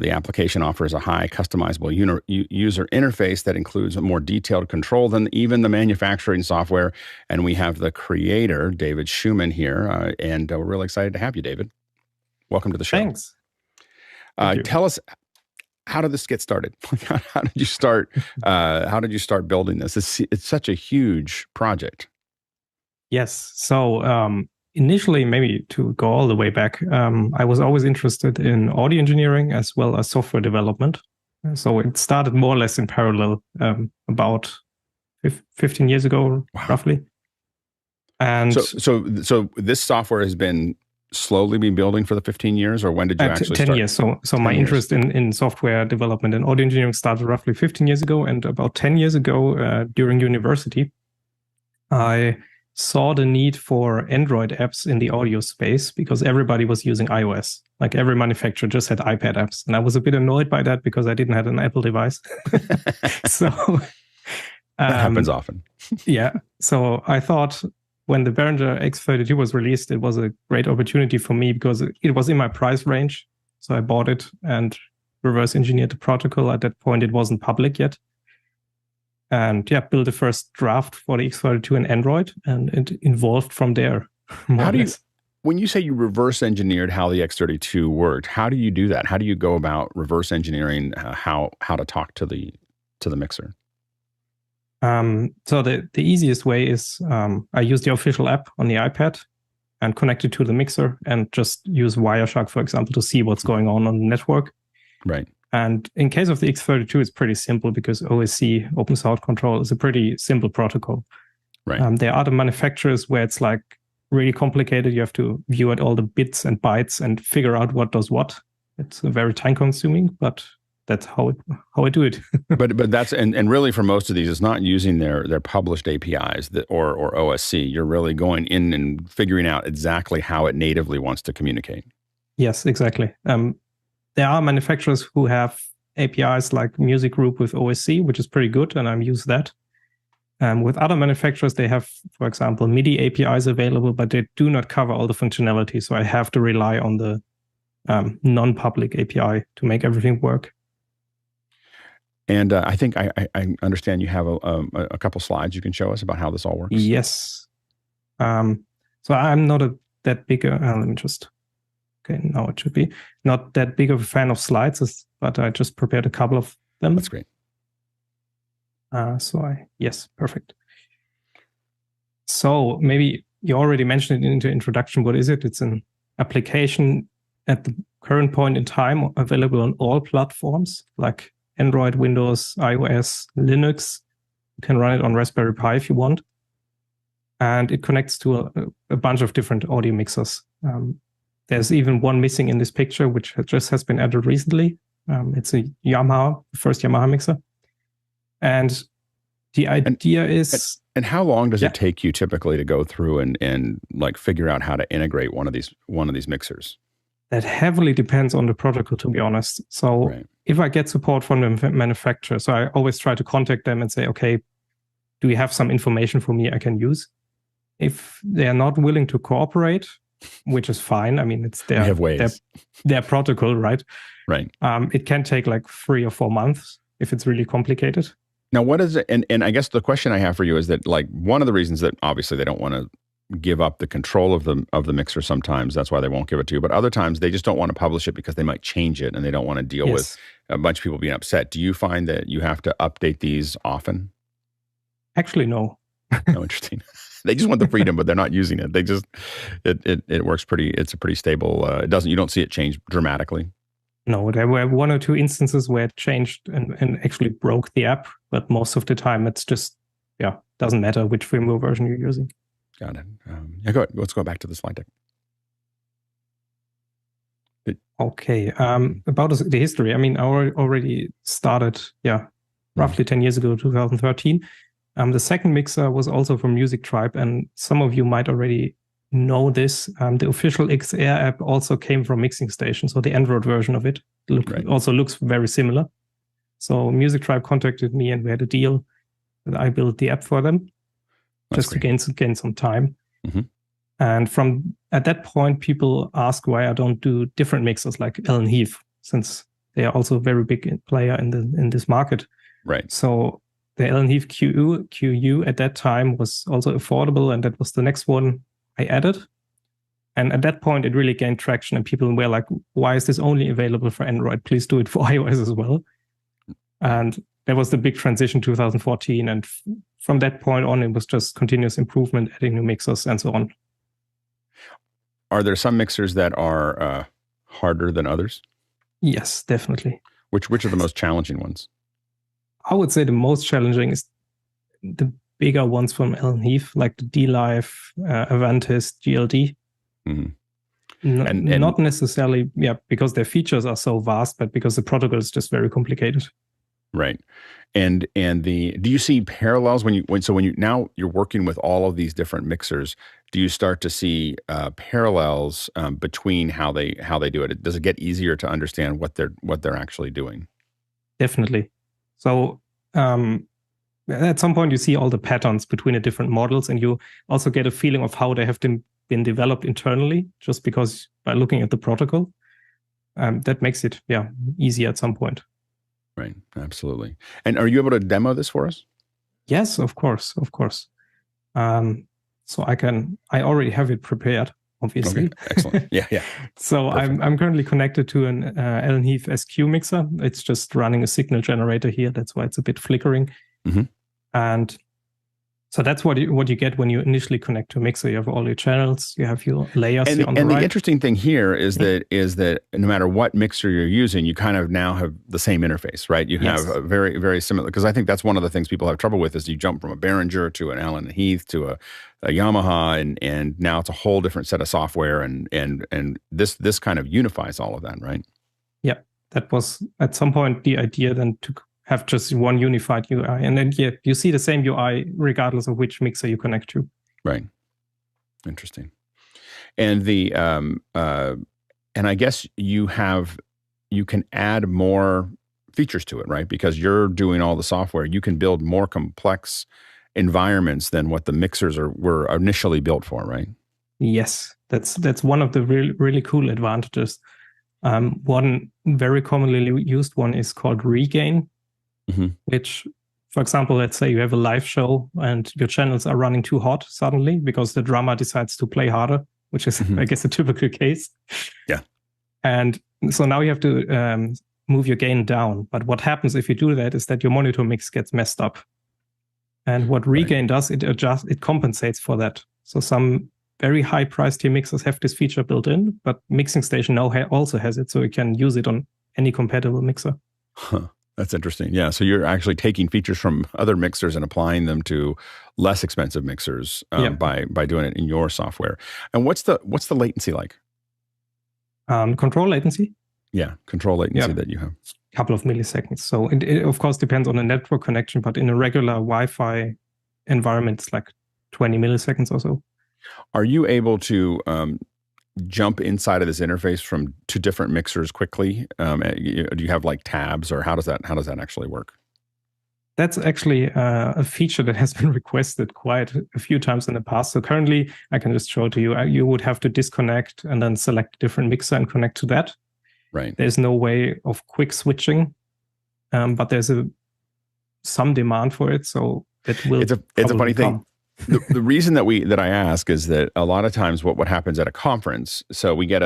The application offers a high customizable user interface that includes a more detailed control than even the manufacturing software. And we have the creator, David Schumann, here. And we're really excited to have you, David. Welcome to the show. Thanks. Thank you. Tell us, how did this get started? How did you start? How did you start building this? It's such a huge project. Yes. So initially, maybe to go all the way back, I was always interested in audio engineering as well as software development. So it started more or less in parallel about 15 years ago, wow, roughly. And so this software has been slowly been building for the 15 years, or when did you actually 10 start? years. So my interest in software development and audio engineering started roughly 15 years ago. And about 10 years ago, during university, I saw the need for Android apps in the audio space because everybody was using iOS. Like every manufacturer just had iPad apps. And I was a bit annoyed by that because I didn't have an Apple device. So that happens often. Yeah. So I thought, when the Behringer X32 was released, it was a great opportunity for me because it was in my price range. So I bought it and reverse engineered the protocol. At that point, it wasn't public yet. And yeah, built the first draft for the X32 in Android, and it evolved from there. When you say you reverse engineered how the X32 worked, how do you do that? How do you go about reverse engineering how to talk to the mixer? So the easiest way is I use the official app on the iPad and connect it to the mixer and just use Wireshark, for example, to see what's going on the network. Right. And in case of the X32, it's pretty simple because OSC, Open Source Control, is a pretty simple protocol. Right. There are other manufacturers where it's like really complicated. You have to view at all the bits and bytes and figure out what does what. It's very time consuming, but that's how I do it. but that's and really for most of these, it's not using their published APIs or OSC. You're really going in and figuring out exactly how it natively wants to communicate. Yes, exactly. There are manufacturers who have APIs like Music Group with OSC, which is pretty good, and I'm used that. With other manufacturers, they have, for example, MIDI APIs available, but they do not cover all the functionality. So I have to rely on the non-public API to make everything work. And I think I understand you have a couple slides you can show us about how this all works. Yes. So I'm not that big. Let me just. Okay, now it should be not that big of a fan of slides, but I just prepared a couple of them. That's great. Yes, perfect. So maybe you already mentioned it in the introduction. What is it? It's an application at the current point in time available on all platforms like Android, Windows, iOS, Linux. You can run it on Raspberry Pi if you want. And it connects to a bunch of different audio mixers. There's even one missing in this picture, which just has been added recently. It's a Yamaha, the first Yamaha mixer. And The idea is... And how long does it take you typically to go through and like figure out how to integrate one of these mixers? That heavily depends on the protocol, to be honest. So if I get support from the manufacturer, so I always try to contact them and say, okay, do you have some information for me I can use? If they are not willing to cooperate, which is fine. I mean, it's their protocol, right? Right. It can take like 3 or 4 months if it's really complicated. Now, what is it? And I guess the question I have for you is that, like, one of the reasons that obviously they don't want to give up the control of the mixer sometimes, that's why they won't give it to you. But other times they just don't want to publish it because they might change it and they don't want to deal with a bunch of people being upset. Do you find that you have to update these often? Actually, no. No, interesting. They just want the freedom, but they're not using it. They just, it works it's a pretty stable, you don't see it change dramatically. No, there were 1 or 2 instances where it changed and actually broke the app, but most of the time it's just, doesn't matter which firmware version you're using. Got it. Go ahead. Let's go back to the slide deck. Okay. About the history, I mean, I already started, roughly 10 years ago, 2013. The second mixer was also from Music Tribe, and some of you might already know this. The official XR app also came from Mixing Station, so the Android version of it also looks very similar. So Music Tribe contacted me and we had a deal that I built the app for them. That's just great. To gain some time. Mm-hmm. And at that point, people ask why I don't do different mixers like Alan Heath, since they are also a very big player in this market. Right. So the Alan Heath QU at that time was also affordable, and that was the next one I added. And at that point, it really gained traction, and people were like, why is this only available for Android? Please do it for iOS as well. And that was the big transition 2014. And from that point on, it was just continuous improvement, adding new mixers and so on. Are there some mixers that are harder than others? Yes, definitely. Which are the most challenging ones? I would say the most challenging is the bigger ones from Alan Heath, like the D-Live, Avantis, GLD. Mm-hmm. And not necessarily, because their features are so vast, but because the protocol is just very complicated. Right. And do you see parallels when now you're working with all of these different mixers? Do you start to see parallels between how they do it? Does it get easier to understand what they're actually doing? Definitely. So at some point you see all the patterns between the different models, and you also get a feeling of how they have been developed internally, just because by looking at the protocol, that makes it easier at some point. Right, absolutely. And are you able to demo this for us? Yes, of course. So I already have it prepared, obviously. Okay, excellent. Yeah. So I'm currently connected to an Alan Heath SQ mixer. It's just running a signal generator here. That's why it's a bit flickering. Mm-hmm. And so that's what you get when you initially connect to a mixer. You have all your channels, you have your layers here on the right. And the interesting thing here is that no matter what mixer you're using, you kind of now have the same interface, right? You have a very, very similar, because I think that's one of the things people have trouble with is you jump from a Behringer to an Alan Heath to a Yamaha, and now it's a whole different set of software, and this kind of unifies all of that, right? Yeah, that was at some point the idea then to have just one unified UI. And then, you see the same UI regardless of which mixer you connect to. Right. Interesting. And and I guess you can add more features to it, right? Because you're doing all the software. You can build more complex environments than what the mixers were initially built for, right? Yes. That's one of the really, really cool advantages. One very commonly used one is called Regain. Mm-hmm. Which, for example, let's say you have a live show and your channels are running too hot suddenly because the drummer decides to play harder, which is, I guess, a typical case. Yeah. And so now you have to move your gain down. But what happens if you do that is that your monitor mix gets messed up. And what Regain does, it compensates for that. So some very high-priced tier mixers have this feature built in, but Mixing Station now also has it, so you can use it on any compatible mixer. Huh. That's interesting. Yeah. So you're actually taking features from other mixers and applying them to less expensive mixers by doing it in your software. And what's the latency like? Control latency? Yeah, control latency that you have. couple of milliseconds. So it of course depends on the network connection, but in a regular Wi-Fi environment, it's like 20 milliseconds or so. Are you able to jump inside of this interface to different mixers quickly? Do you have like tabs, or how does that actually work? That's actually a feature that has been requested quite a few times in the past. So currently, I can just show to you. You would have to disconnect and then select a different mixer and connect to that. Right. There's no way of quick switching, but there's some demand for it. So it will. It's a funny thing. The reason that I ask is that a lot of times what happens at a conference. So we get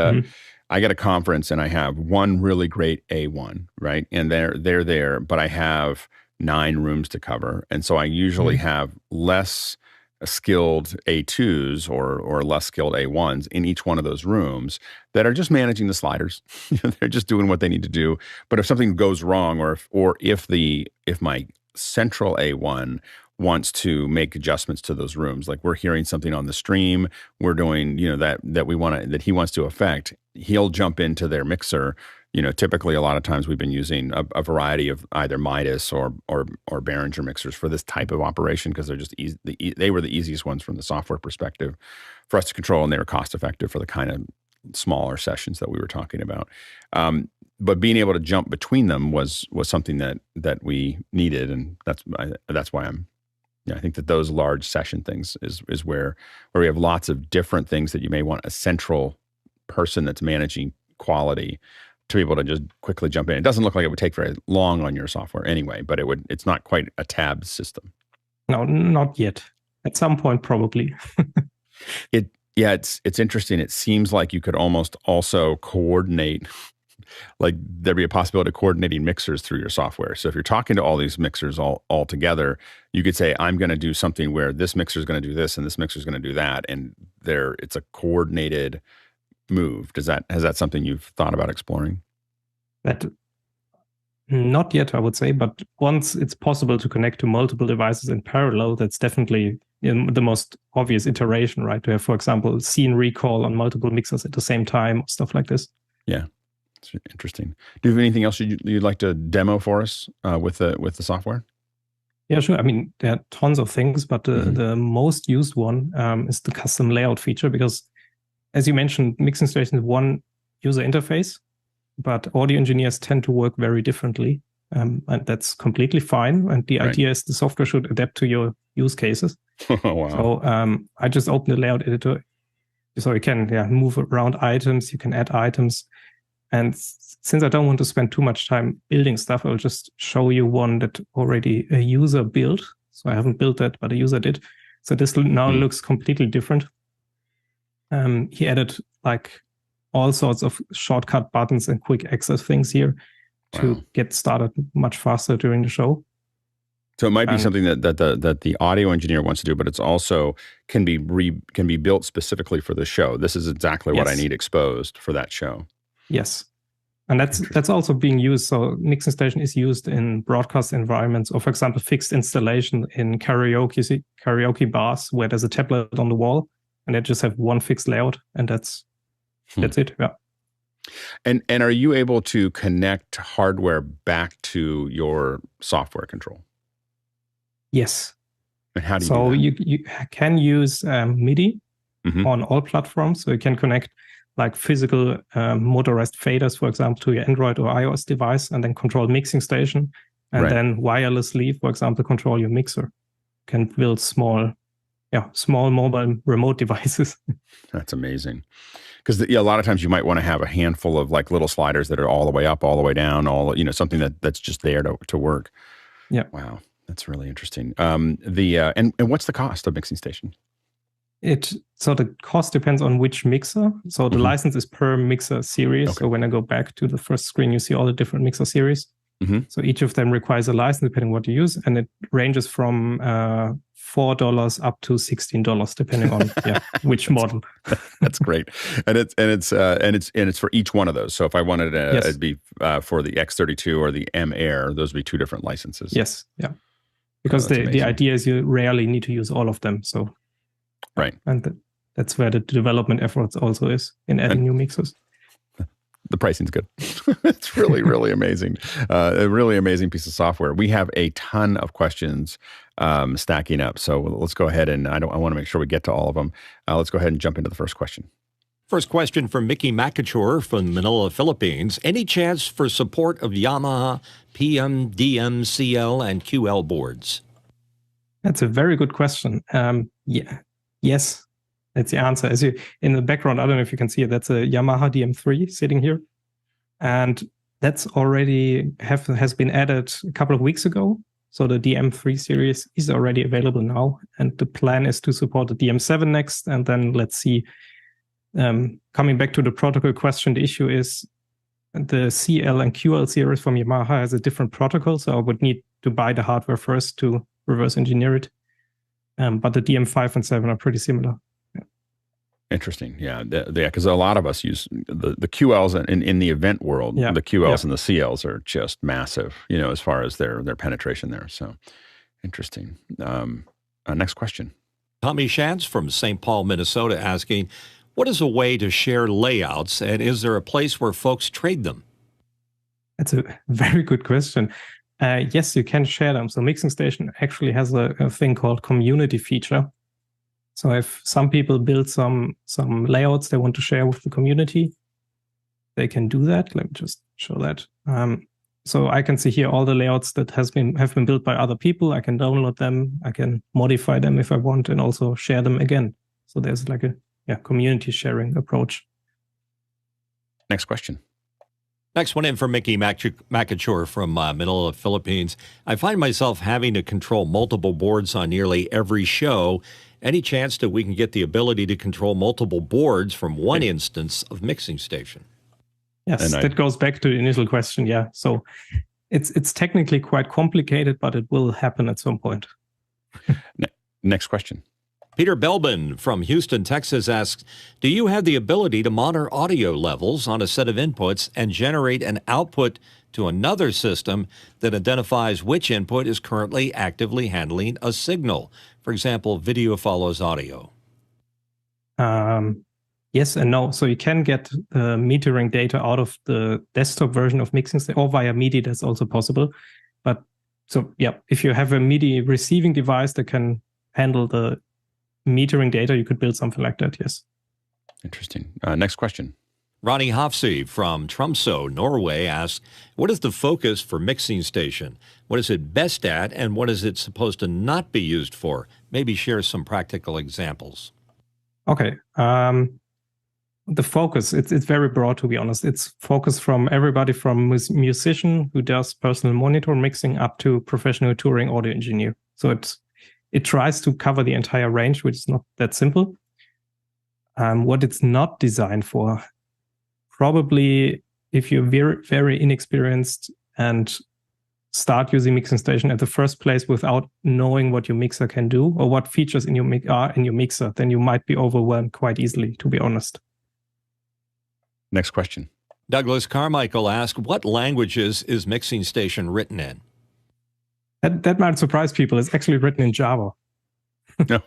I get a conference and I have one really great A1, right, and they're there, but I have 9 rooms to cover. And so I usually have less skilled A2s or less skilled A1s in each one of those rooms that are just managing the sliders. They're just doing what they need to do. But if something goes wrong, or if my central A1 wants to make adjustments to those rooms, like we're hearing something on the stream, we're doing, that he wants to affect, he'll jump into their mixer. Typically a lot of times we've been using a variety of either Midas or Behringer mixers for this type of operation, because they're just they were the easiest ones from the software perspective for us to control, and they were cost effective for the kind of smaller sessions that we were talking about. But being able to jump between them was something that we needed, and that's why I think that those large session things is where we have lots of different things that you may want a central person that's managing quality to be able to just quickly jump in. It doesn't look like it would take very long on your software anyway, but it's not quite a tab system. No, not yet. At some point, probably. It's interesting. It seems like you could almost also coordinate, like there'd be a possibility of coordinating mixers through your software. So if you're talking to all these mixers all together, you could say, I'm going to do something where this mixer is going to do this and this mixer is going to do that. And it's a coordinated move. Has that something you've thought about exploring? That not yet, I would say, but once it's possible to connect to multiple devices in parallel, that's definitely the most obvious iteration, right? To have, for example, scene recall on multiple mixers at the same time, stuff like this. Yeah, it's interesting. Do you have anything else you'd like to demo for us with the software? Yeah, sure. I mean, there are tons of things, but the most used one is the custom layout feature, because as you mentioned, mixing station is one user interface, but audio engineers tend to work very differently, and that's completely fine. And the idea is the software should adapt to your use cases. Oh, wow. So I just opened the layout editor, so you can move around items, you can add items. And since I don't want to spend too much time building stuff, I'll just show you one that already a user built. So I haven't built that, but a user did. So this now looks completely different. He added like all sorts of shortcut buttons and quick access things here to get started much faster during the show. So it might be something that the audio engineer wants to do, but it's also can be built specifically for the show. This is exactly what I need exposed for that show. Yes. And that's also being used. So mixing station is used in broadcast environments, or for example, fixed installation in karaoke bars where there's a tablet on the wall and they just have one fixed layout, and that's it. Yeah. And are you able to connect hardware back to your software control? Yes. And how do you so do that? you can use MIDI on all platforms. So you can connect like physical motorized faders, for example, to your Android or iOS device, and then control mixing station, and then wirelessly, for example, control your mixer. You can build small mobile remote devices. That's amazing. Because a lot of times you might want to have a handful of like little sliders that are all the way up, all the way down, something that's just there to work. Yeah. Wow, that's really interesting. And what's the cost of mixing station? So the cost depends on which mixer. So the license is per mixer series. Okay. So when I go back to the first screen, you see all the different mixer series. So each of them requires a license depending on what you use, and it ranges from $4 up to $16 depending on which model. That's great, and it's for each one of those. So if I wanted it'd be for the X32 or the M Air, those would be 2 different licenses. Yes, yeah, because the idea is you rarely need to use all of them. So and that's where the development efforts also is in adding new mixers. The pricing's good. It's really, really amazing. A really amazing piece of software. We have a ton of questions stacking up. So let's go ahead and I want to make sure we get to all of them. Let's go ahead and jump into the first question. First question from Mickey Makachor from Manila, Philippines. Any chance for support of Yamaha PM, DM, CL, and QL boards? That's a very good question. Yes, that's the answer. As you in the background, I don't know if you can see it. That's a Yamaha DM3 sitting here, and that's already has been added a couple of weeks ago. So the DM3 series is already available now, and the plan is to support the DM7 next, and then let's see. Coming back to the protocol question, the issue is the CL and QL series from Yamaha has a different protocol, so I would need to buy the hardware first to reverse engineer it. But the DM5 and 7 are pretty similar. Yeah. Interesting. Yeah, because a lot of us use the QLs in the event world. Yeah. The QLs and the CLs are just massive, as far as their penetration there. So interesting. Next question. Tommy Shantz from St. Paul, Minnesota asking, what is a way to share layouts, and is there a place where folks trade them? That's a very good question. Yes, you can share them. So Mixing Station actually has a thing called community feature. So if some people build some layouts they want to share with the community, they can do that. Let me just show that. So I can see here all the layouts that have been built by other people. I can download them. I can modify them if I want, and also share them again. So there's like a community sharing approach. Next question. Next one in from Mickey Makachor from Manila, Philippines. I find myself having to control multiple boards on nearly every show. Any chance that we can get the ability to control multiple boards from one instance of Mixing Station? Yes, that goes back to the initial question. Yeah, so it's technically quite complicated, but it will happen at some point. Next question. Peter Belbin from Houston, Texas asks, do you have the ability to monitor audio levels on a set of inputs and generate an output to another system that identifies which input is currently actively handling a signal? For example, video follows audio. Yes and no. So you can get metering data out of the desktop version of Mixing Station, or via MIDI, that's also possible. But so, yeah, if you have a MIDI receiving device that can handle the metering data, you could build something like that, yes. Interesting. Next question. Ronnie Hofsey from Tromsø, Norway asks, what is the focus for Mixing Station? What is it best at, and what is it supposed to not be used for? Maybe share some practical examples. Okay. The focus, it's very broad, to be honest. It's focus from everybody from musician who does personal monitor mixing up to professional touring audio engineer. So it tries to cover the entire range, which is not that simple. What it's not designed for, probably if you're very, very inexperienced and start using Mixing Station at the first place without knowing what your mixer can do or what features in your mixer, then you might be overwhelmed quite easily, to be honest. Next question. Douglas Carmichael asks, what languages is Mixing Station written in? That might surprise people. It's actually written in Java. No,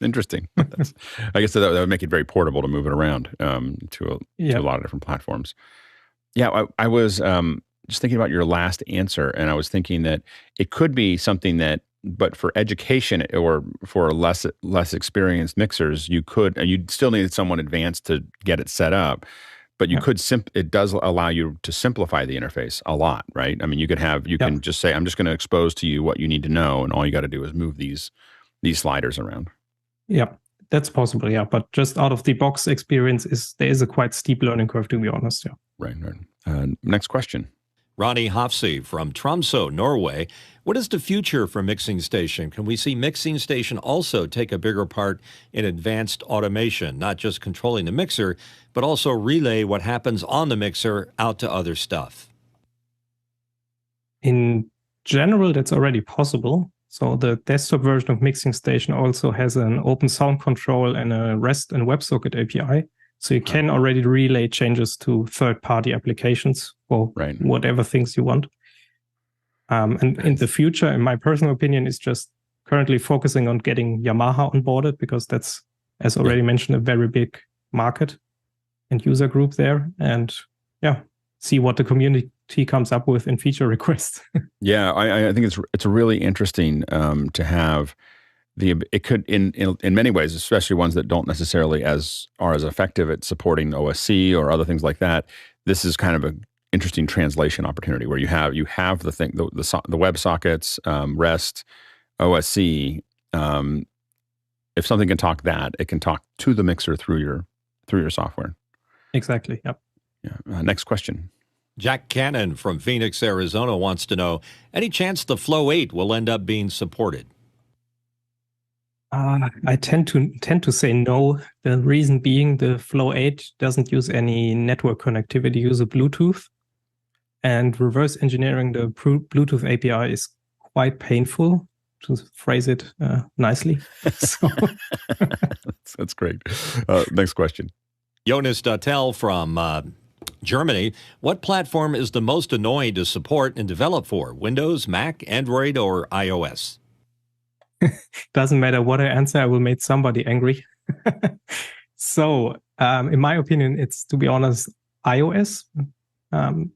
interesting. I guess that would make it very portable to move it around to a lot of different platforms. Yeah, I was just thinking about your last answer, and I was thinking that it could be something that, but for education or for less experienced mixers, you'd still need someone advanced to get it set up. But you could it does allow you to simplify the interface a lot, right? I mean, you can just say, I'm just going to expose to you what you need to know, and all you got to do is move these sliders around. Yeah, that's possible. Yeah, but just out of the box experience there is a quite steep learning curve, to be honest. Yeah. Right. Next question. Ronnie Hofsey from Tromsø, Norway. What is the future for Mixing Station? Can we see Mixing Station also take a bigger part in advanced automation, not just controlling the mixer, but also relay what happens on the mixer out to other stuff? In general, that's already possible. So the desktop version of Mixing Station also has an open sound control and a REST and WebSocket API. So you can already relay changes to third-party applications for whatever things you want. And in the future, in my personal opinion, is just currently focusing on getting Yamaha onboarded, because that's, as already mentioned, a very big market and user group there. And see what the community comes up with in feature requests. Yeah, I think it's really interesting to have it could in many ways, especially ones that don't necessarily are as effective at supporting OSC or other things like that. This is kind of an interesting translation opportunity where you have the thing, the web sockets, REST, OSC. If something can talk that, it can talk to the mixer through your software. Exactly. Yep. Yeah. Next question. Jack Cannon from Phoenix, Arizona wants to know, any chance the Flow 8 will end up being supported? I tend to say no. The reason being the Flow 8 doesn't use any network connectivity, uses Bluetooth. And reverse engineering the Bluetooth API is quite painful, to phrase it nicely. So. That's great. Next question. Jonas Dattel from Germany. What platform is the most annoying to support and develop for? Windows, Mac, Android, or iOS? Doesn't matter what I answer, I will make somebody angry. So, in my opinion, it's, to be honest, iOS,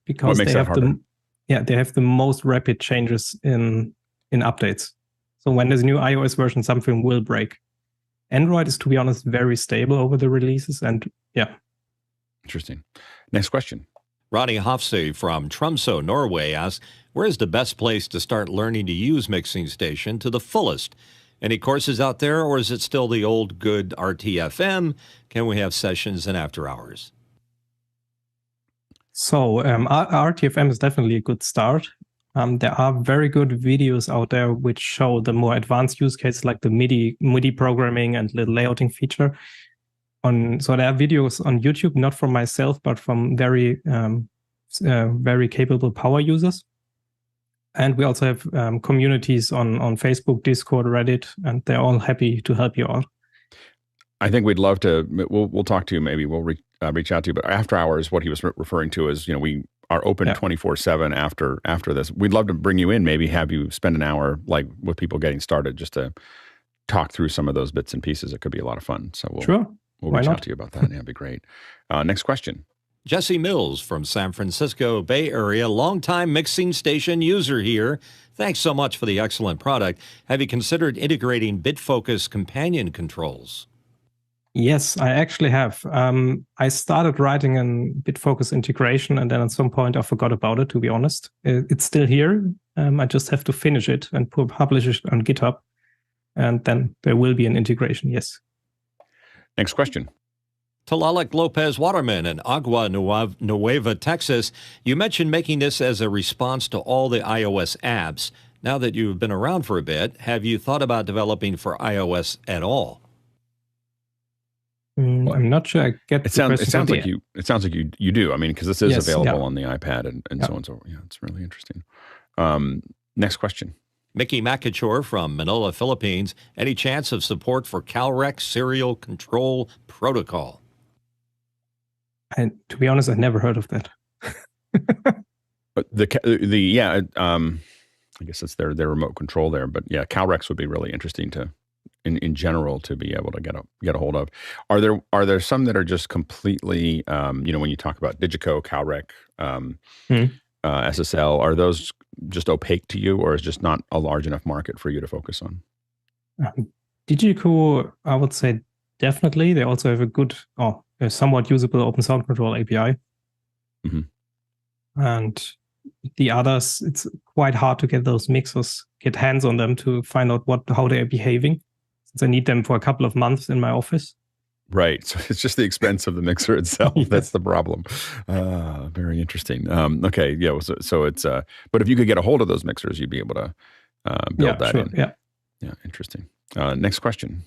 because they have the most rapid changes in updates. So when there's a new iOS version, something will break. Android is, to be honest, very stable over the releases, and yeah. Interesting. Next question. Ronnie Hofsey from Tromsø, Norway asks, where is the best place to start learning to use Mixing Station to the fullest? Any courses out there, or is it still the old good RTFM? Can we have sessions and after hours? So RTFM is definitely a good start. There are very good videos out there which show the more advanced use cases like the MIDI programming and the layouting feature. So there are videos on YouTube, not from myself, but from very capable power users. And we also have communities on Facebook, Discord, Reddit, and they're all happy to help you out. I think we'd love to. We'll talk to you. Maybe we'll reach out to you. But after hours, what he was referring to is, we are open 24/7 after this. We'd love to bring you in. Maybe have you spend an hour like with people getting started, just to talk through some of those bits and pieces. It could be a lot of fun. So we'll reach out to you about that. Yeah, it'd be great. Next question. Jesse Mills from San Francisco Bay Area, longtime Mixing Station user here. Thanks so much for the excellent product. Have you considered integrating BitFocus companion controls? Yes, I actually have. I started writing a BitFocus integration, and then at some point I forgot about it, to be honest. It's still here. I just have to finish it and publish it on GitHub. And then there will be an integration, yes. Next question. Talalek Lopez Waterman in Agua Nueva, Texas. You mentioned making this as a response to all the iOS apps. Now that you've been around for a bit, have you thought about developing for iOS at all? I'm not sure I get it. Sounds like you do. I mean, because this is available on the iPad and so on. So yeah, it's really interesting. Next question. Mickey McAchore from Manila, Philippines. Any chance of support for CalRec serial control protocol? And to be honest, I've never heard of that. But I guess it's their remote control there. But yeah, CalRecs would be really interesting in general to be able to get a hold of. Are there some that are just completely when you talk about Digico, CalRec, SSL, are those just opaque to you, or is just not a large enough market for you to focus on? Digico, I would say definitely. They also have a good, a somewhat usable Open Sound Control API. Mm-hmm. And the others, it's quite hard to get those mixers, get hands on them to find out how they are behaving, since I need them for a couple of months in my office. Right. So it's just the expense of the mixer itself. Yes. That's the problem. Very interesting. Okay. Yeah. So it's, but if you could get a hold of those mixers, you'd be able to build that in. Yeah. Yeah. Interesting. Next question.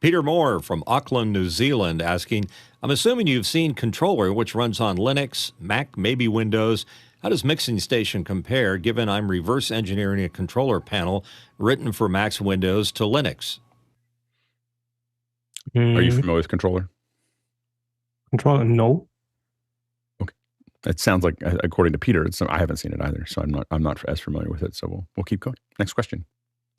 Peter Moore from Auckland, New Zealand asking, I'm assuming you've seen Controller, which runs on Linux, Mac, maybe Windows. How does Mixing Station compare, given I'm reverse engineering a controller panel written for Mac's Windows to Linux? Are you familiar with Controller? Controller, no. Okay, it sounds like, according to Peter, I haven't seen it either, so I'm not as familiar with it. So we'll keep going. Next question.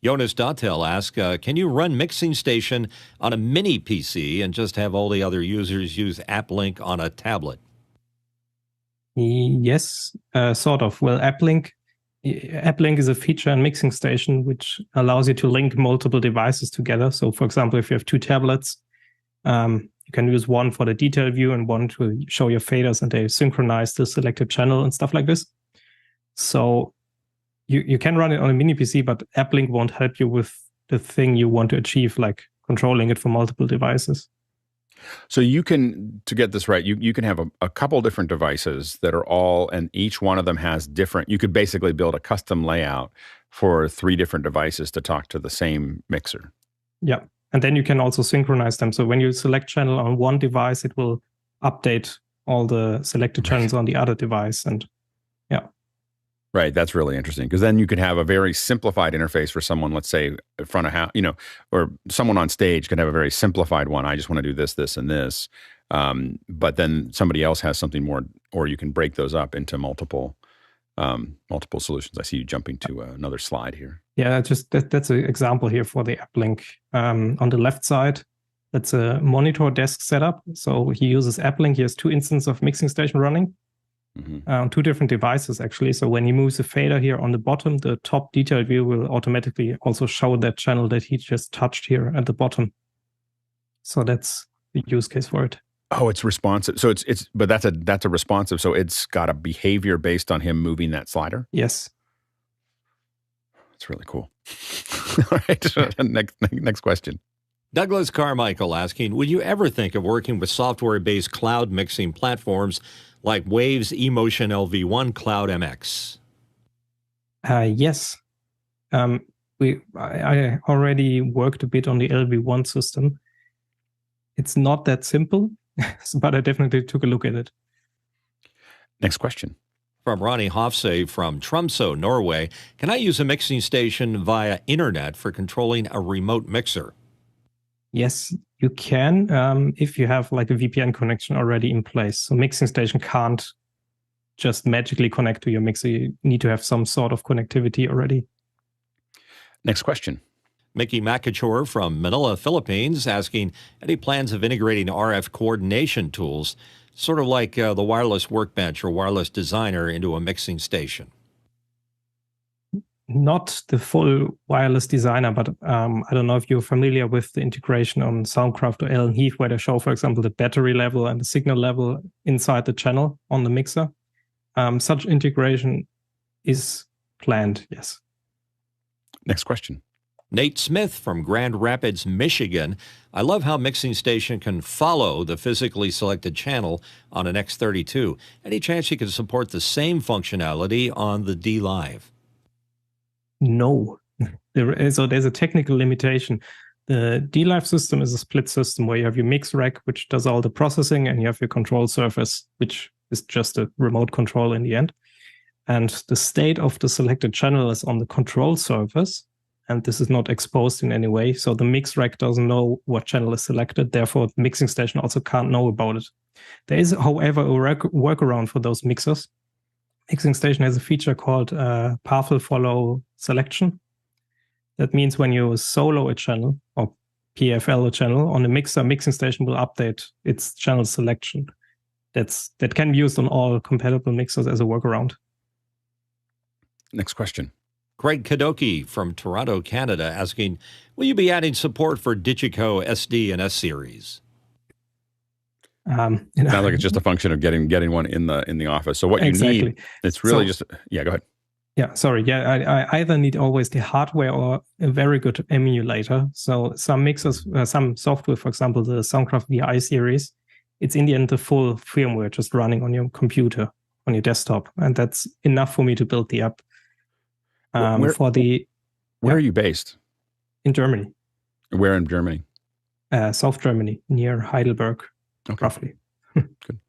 Jonas Dattel asks, can you run Mixing Station on a mini PC and just have all the other users use AppLink on a tablet? Yes, sort of. Well, AppLink is a feature in Mixing Station which allows you to link multiple devices together. So, for example, if you have two tablets, you can use one for the detail view and one to show your faders, and they synchronize the selected channel and stuff like this. So you can run it on a mini PC, but AppLink won't help you with the thing you want to achieve, like controlling it for multiple devices. So you can, to get this right, you can have a couple different devices that are all, and each one of them has different, you could basically build a custom layout for 3 different devices to talk to the same mixer. Yeah. And then you can also synchronize them. So when you select channel on one device, it will update all the selected channels on the other device. And yeah. Right. That's really interesting, because then you could have a very simplified interface for someone, let's say front of house, or someone on stage could have a very simplified one. I just want to do this, this, and this. But then somebody else has something more, or you can break those up into multiple solutions. I see you jumping to another slide here. Yeah, that's an example here for the AppLink. On the left side, that's a monitor desk setup. So he uses AppLink. He has 2 instances of Mixing Station running. 2 different devices, actually. So when he moves the fader here on the bottom, the top detail view will automatically also show that channel that he just touched here at the bottom. So that's the use case for it. Oh, it's responsive. So but that's a responsive. So it's got a behavior based on him moving that slider. Yes. That's really cool. All right. Next question. Douglas Carmichael asking, would you ever think of working with software-based cloud mixing platforms like Wave's eMotion LV1 Cloud MX? Yes. I already worked a bit on the LV1 system. It's not that simple, but I definitely took a look at it. Next question. From Ronnie Hofse from Tromsø, Norway. Can I use a mixing station via internet for controlling a remote mixer? Yes, you can, if you have like a VPN connection already in place. So Mixing Station can't just magically connect to your mixer. You need to have some sort of connectivity already. Next question. Mickey Makachor from Manila, Philippines, asking, any plans of integrating RF coordination tools, sort of like the wireless workbench or wireless designer, into a mixing station? Not the full wireless designer, but I don't know if you're familiar with the integration on Soundcraft or Allen Heath, where they show, for example, the battery level and the signal level inside the channel on the mixer. Such integration is planned, yes. Next question. Nate Smith from Grand Rapids, Michigan. I love how Mixing Station can follow the physically selected channel on an X32. Any chance you can support the same functionality on the D Live? No. There's a technical limitation. The D Live system is a split system where you have your mix rack, which does all the processing, and you have your control surface, which is just a remote control in the end. And the state of the selected channel is on the control surface, and this is not exposed in any way. So the mix rack doesn't know what channel is selected. Therefore, the Mixing Station also can't know about it. There is, however, a workaround for those mixers. Mixing Station has a feature called pathful follow selection. That means when you solo a channel or PFL a channel on a mixer, Mixing Station will update its channel selection. That can be used on all compatible mixers as a workaround. Next question. Craig Kadoki from Toronto, Canada, asking, will you be adding support for Digico SD and S series? Sounds like it's just a function of getting one in the office. So what you need, it's really just, yeah, go ahead. Yeah, sorry. Yeah, I either need always the hardware or a very good emulator. So some mixers, some software, for example, the Soundcraft VI series, it's in the end the full firmware just running on your computer, on your desktop. And that's enough for me to build the app. Where are you based? In Germany. Where in Germany? South Germany, near Heidelberg, roughly. Good.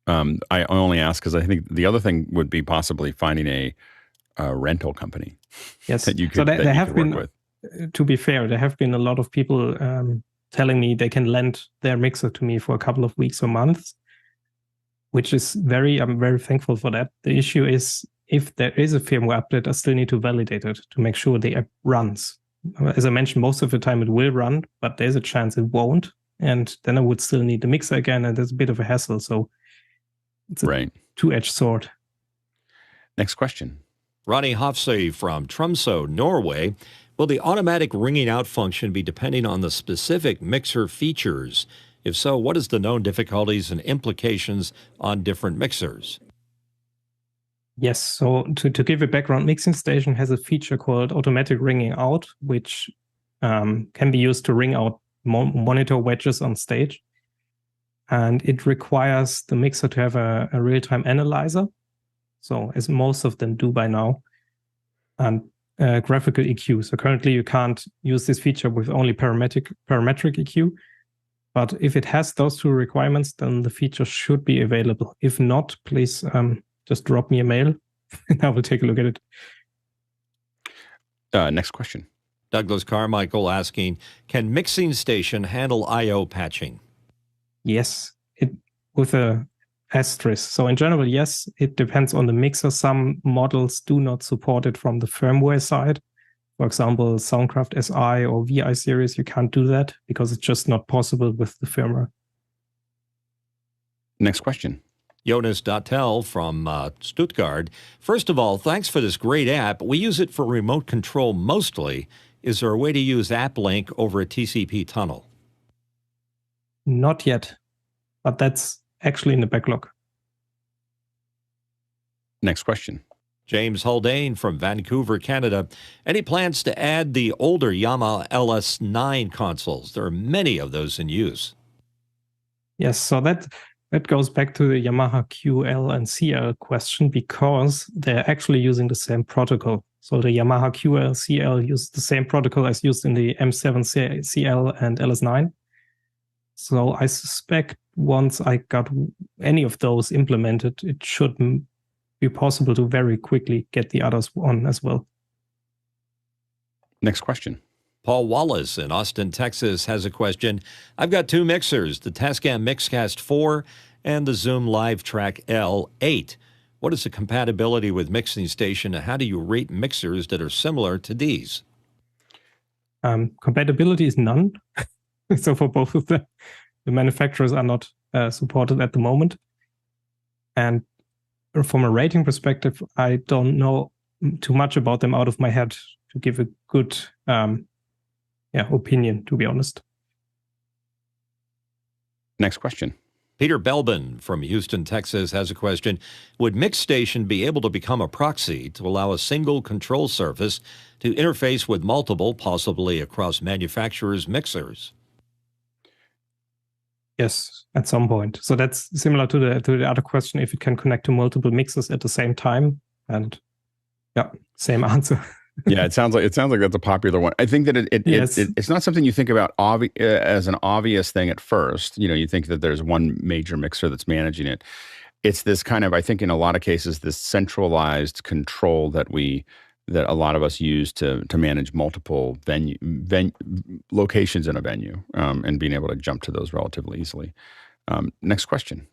I only ask because I think the other thing would be possibly finding a rental company. Yes. That you could, so there have been, work with. To be fair, there have been a lot of people telling me they can lend their mixer to me for a couple of weeks or months, which is I'm very thankful for that. The issue is, if there is a firmware update, I still need to validate it to make sure the app runs. As I mentioned, most of the time it will run, but there's a chance it won't. And then I would still need the mixer again, and there's a bit of a hassle. So it's a Right. two-edged sword. Next question. Ronnie Hofsøy from Tromsø, Norway. Will the automatic ringing out function be depending on the specific mixer features? If so, what is the known difficulties and implications on different mixers? Yes, so to give a background, Mixing Station has a feature called automatic ringing out, which can be used to ring out monitor wedges on stage. And it requires the mixer to have a real-time analyzer, so as most of them do by now, and graphical EQ. So currently you can't use this feature with only parametric EQ, but if it has those two requirements, then the feature should be available. If not, please just drop me a mail and I will take a look at it. Next question. Douglas Carmichael asking, can Mixing Station handle I/O patching? Yes, with a asterisk. So in general, yes, it depends on the mixer. Some models do not support it from the firmware side. For example, Soundcraft SI or VI series, you can't do that because it's just not possible with the firmware. Next question. Jonas Dattel from Stuttgart. First of all, thanks for this great app. We use it for remote control mostly. Is there a way to use AppLink over a TCP tunnel? Not yet, but that's actually in the backlog. Next question. James Haldane from Vancouver, Canada. Any plans to add the older Yamaha LS9 consoles? There are many of those in use. Yes, so that goes back to the Yamaha QL and CL question because they're actually using the same protocol. So the Yamaha QL, CL use the same protocol as used in the M7 CL and LS9. So I suspect once I got any of those implemented, it should be possible to very quickly get the others on as well. Next question. Paul Wallace in Austin, Texas has a question. I've got two mixers, the Tascam Mixcast 4 and the Zoom Live Track L8. What is the compatibility with Mixing Station and how do you rate mixers that are similar to these? Compatibility is none. So for both of them, the manufacturers are not supported at the moment. And from a rating perspective, I don't know too much about them out of my head to give a good opinion, to be honest. Next question. Peter Belbin from Houston, Texas has a question. Would MixStation be able to become a proxy to allow a single control surface to interface with multiple, possibly across manufacturers' mixers? Yes, at some point. So that's similar to the other question, if it can connect to multiple mixers at the same time. And yeah, same answer. Yeah, it sounds like that's a popular one. I think that it's not something you think about as an obvious thing at first. You know, you think that there's one major mixer that's managing it. It's this kind of, I think in a lot of cases, this centralized control that a lot of us use to manage multiple locations in a venue and being able to jump to those relatively easily. Next question.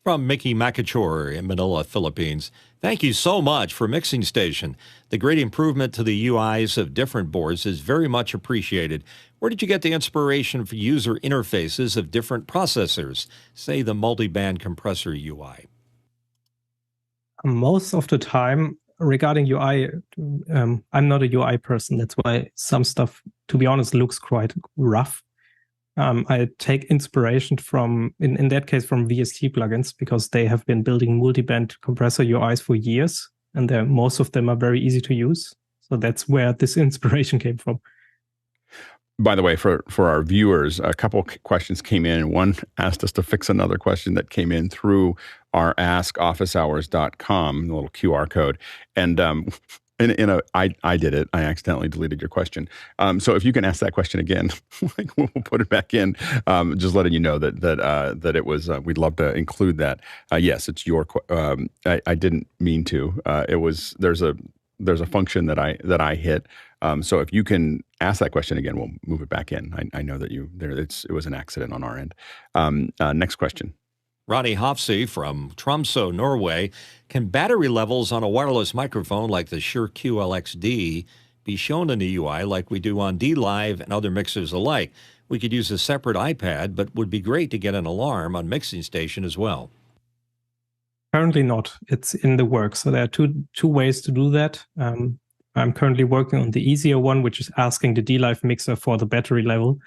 From Mickey Makachor in Manila, Philippines. Thank you so much for Mixing Station. The great improvement to the UIs of different boards is very much appreciated. Where did you get the inspiration for user interfaces of different processors, say the multi-band compressor UI? Most of the time, regarding UI, I'm not a UI person. That's why some stuff, to be honest, looks quite rough. I take inspiration from, in that case, from VST plugins because they have been building multi-band compressor UIs for years, and most of them are very easy to use. So that's where this inspiration came from. By the way, for our viewers, a couple questions came in. One asked us to fix another question that came in through our askofficehours.com, the little QR code. And I did it. I accidentally deleted your question. So if you can ask that question again, we'll put it back in. Just letting you know that it was. We'd love to include that. Yes, it's your. I didn't mean to. It was. There's a function that I hit. So if you can ask that question again, we'll move it back in. I know that it was an accident on our end. Next question. Ronnie Hofsøy from Tromsø, Norway. Can battery levels on a wireless microphone like the Shure QLXD be shown in the UI like we do on DLive and other mixers alike? We could use a separate iPad, but would be great to get an alarm on Mixing Station as well. Currently not. It's in the works. So there are two ways to do that. I'm currently working on the easier one, which is asking the D-Live mixer for the battery level.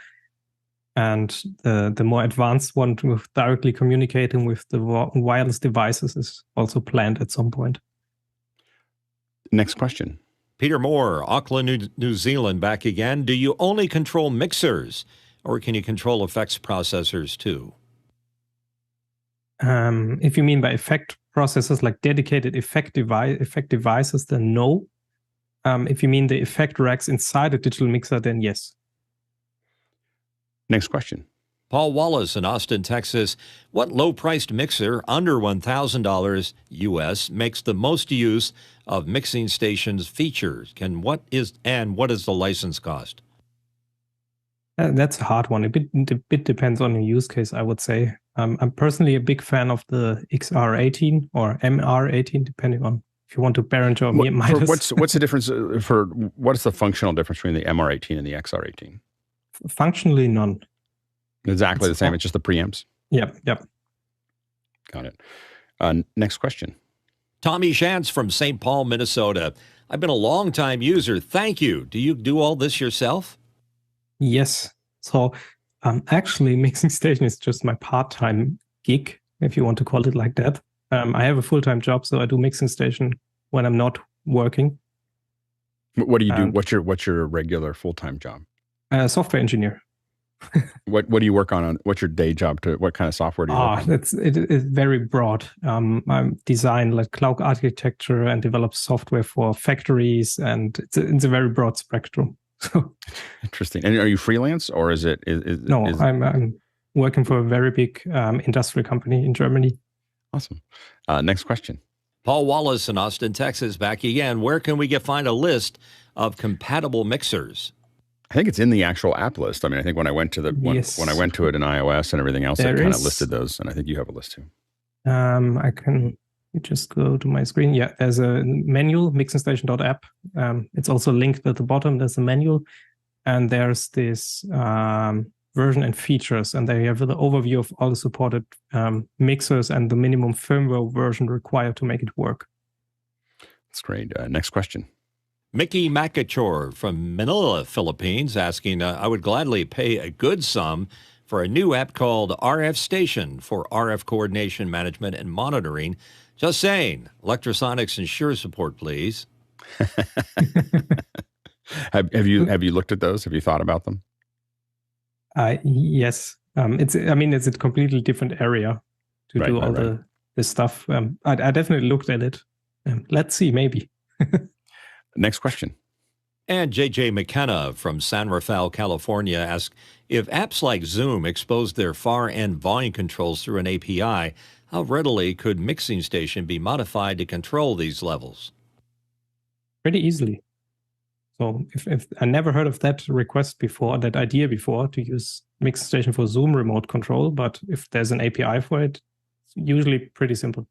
And the more advanced one, with directly communicating with the wireless devices, is also planned at some point. Next question. Peter Moore, Auckland, New Zealand, back again. Do you only control mixers, or can you control effects processors too? If you mean by effect processors, like dedicated effect devices, then no. If you mean the effect racks inside a digital mixer, then yes. Next question. Paul Wallace in Austin, Texas. What low-priced mixer under $1,000 US makes the most use of mixing stations features? What is the license cost? That's a hard one. A bit depends on the use case, I would say. I'm personally a big fan of the XR18 or MR18, depending on if you want to Behringer or Midas. What's the difference what's the functional difference between the MR18 and the XR18? Functionally, none. Exactly the same. It's just the preamps. Yep. Got it. Next question. Tommy Shantz from St. Paul, Minnesota. I've been a long-time user. Thank you. Do you do all this yourself? Yes. So actually, mixing station is just my part-time gig, if you want to call it like that. I have a full-time job, so I do mixing station when I'm not working. What do you do? What's your regular full-time job? Software engineer. What do you work on? What's your day job? What kind of software do you work on? It is very broad. I design like cloud architecture and develop software for factories, and it's a very broad spectrum. Interesting. And are you freelance, or is it? No, I'm working for a very big industrial company in Germany. Awesome. Next question. Paul Wallace in Austin, Texas, back again. Where can we find a list of compatible mixers? I think it's in the actual app list. I mean, I think when I went to when I went to it in iOS and everything else, it kind of listed those, and I think you have a list too. I can just go to my screen. Yeah, there's a manual, mixingstation.app. It's also linked at the bottom. There's a manual, and there's this version and features, and there you have the overview of all the supported mixers and the minimum firmware version required to make it work. That's great. Next question. Mickey Makachor from Manila, Philippines, asking, I would gladly pay a good sum for a new app called RF Station for RF coordination, management, and monitoring. Just saying. Electrosonics and Shure support, please. Have you looked at those? Have you thought about them? Yes. It's a completely different area to do all the stuff. I definitely looked at it. Let's see, maybe. Next question. And JJ McKenna from San Rafael, California asks, if apps like Zoom expose their far-end volume controls through an API, how readily could Mixing Station be modified to control these levels? Pretty easily. So if I never heard of that idea before to use Mixing Station for Zoom remote control, but if there's an API for it, it's usually pretty simple.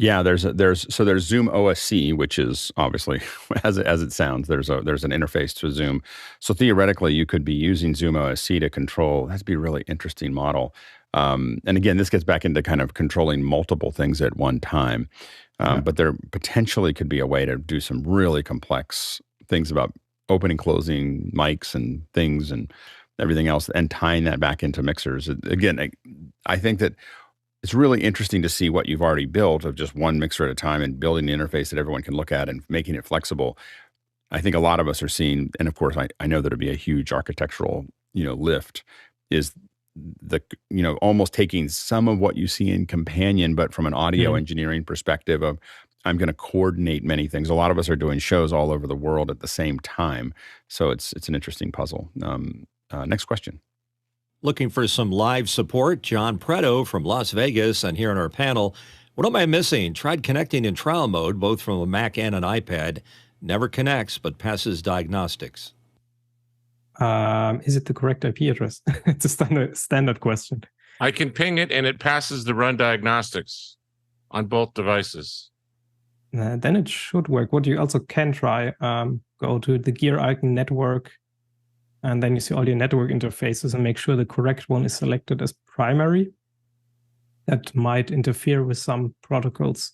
Yeah, there's Zoom OSC, which is obviously as it sounds. There's an interface to Zoom, so theoretically you could be using Zoom OSC to control. That'd be a really interesting model. And again, this gets back into kind of controlling multiple things at one time. But there potentially could be a way to do some really complex things about opening, closing mics and things and everything else, and tying that back into mixers. Again, I think that it's really interesting to see what you've already built of just one mixer at a time and building an interface that everyone can look at and making it flexible. I think a lot of us are seeing, and of course, I know that it'd be a huge architectural, lift, is the, almost taking some of what you see in Companion, but from an audio engineering perspective of, I'm going to coordinate many things. A lot of us are doing shows all over the world at the same time. So it's an interesting puzzle. Next question. Looking for some live support, John Preto from Las Vegas, and here on our panel, what am I missing? Tried connecting in trial mode, both from a Mac and an iPad. Never connects, but passes diagnostics. Is it the correct IP address? It's a standard question. I can ping it, and it passes the run diagnostics on both devices. Then it should work. What you also can try, go to the gear icon network, and then you see all your network interfaces and make sure the correct one is selected as primary. that might interfere with some protocols.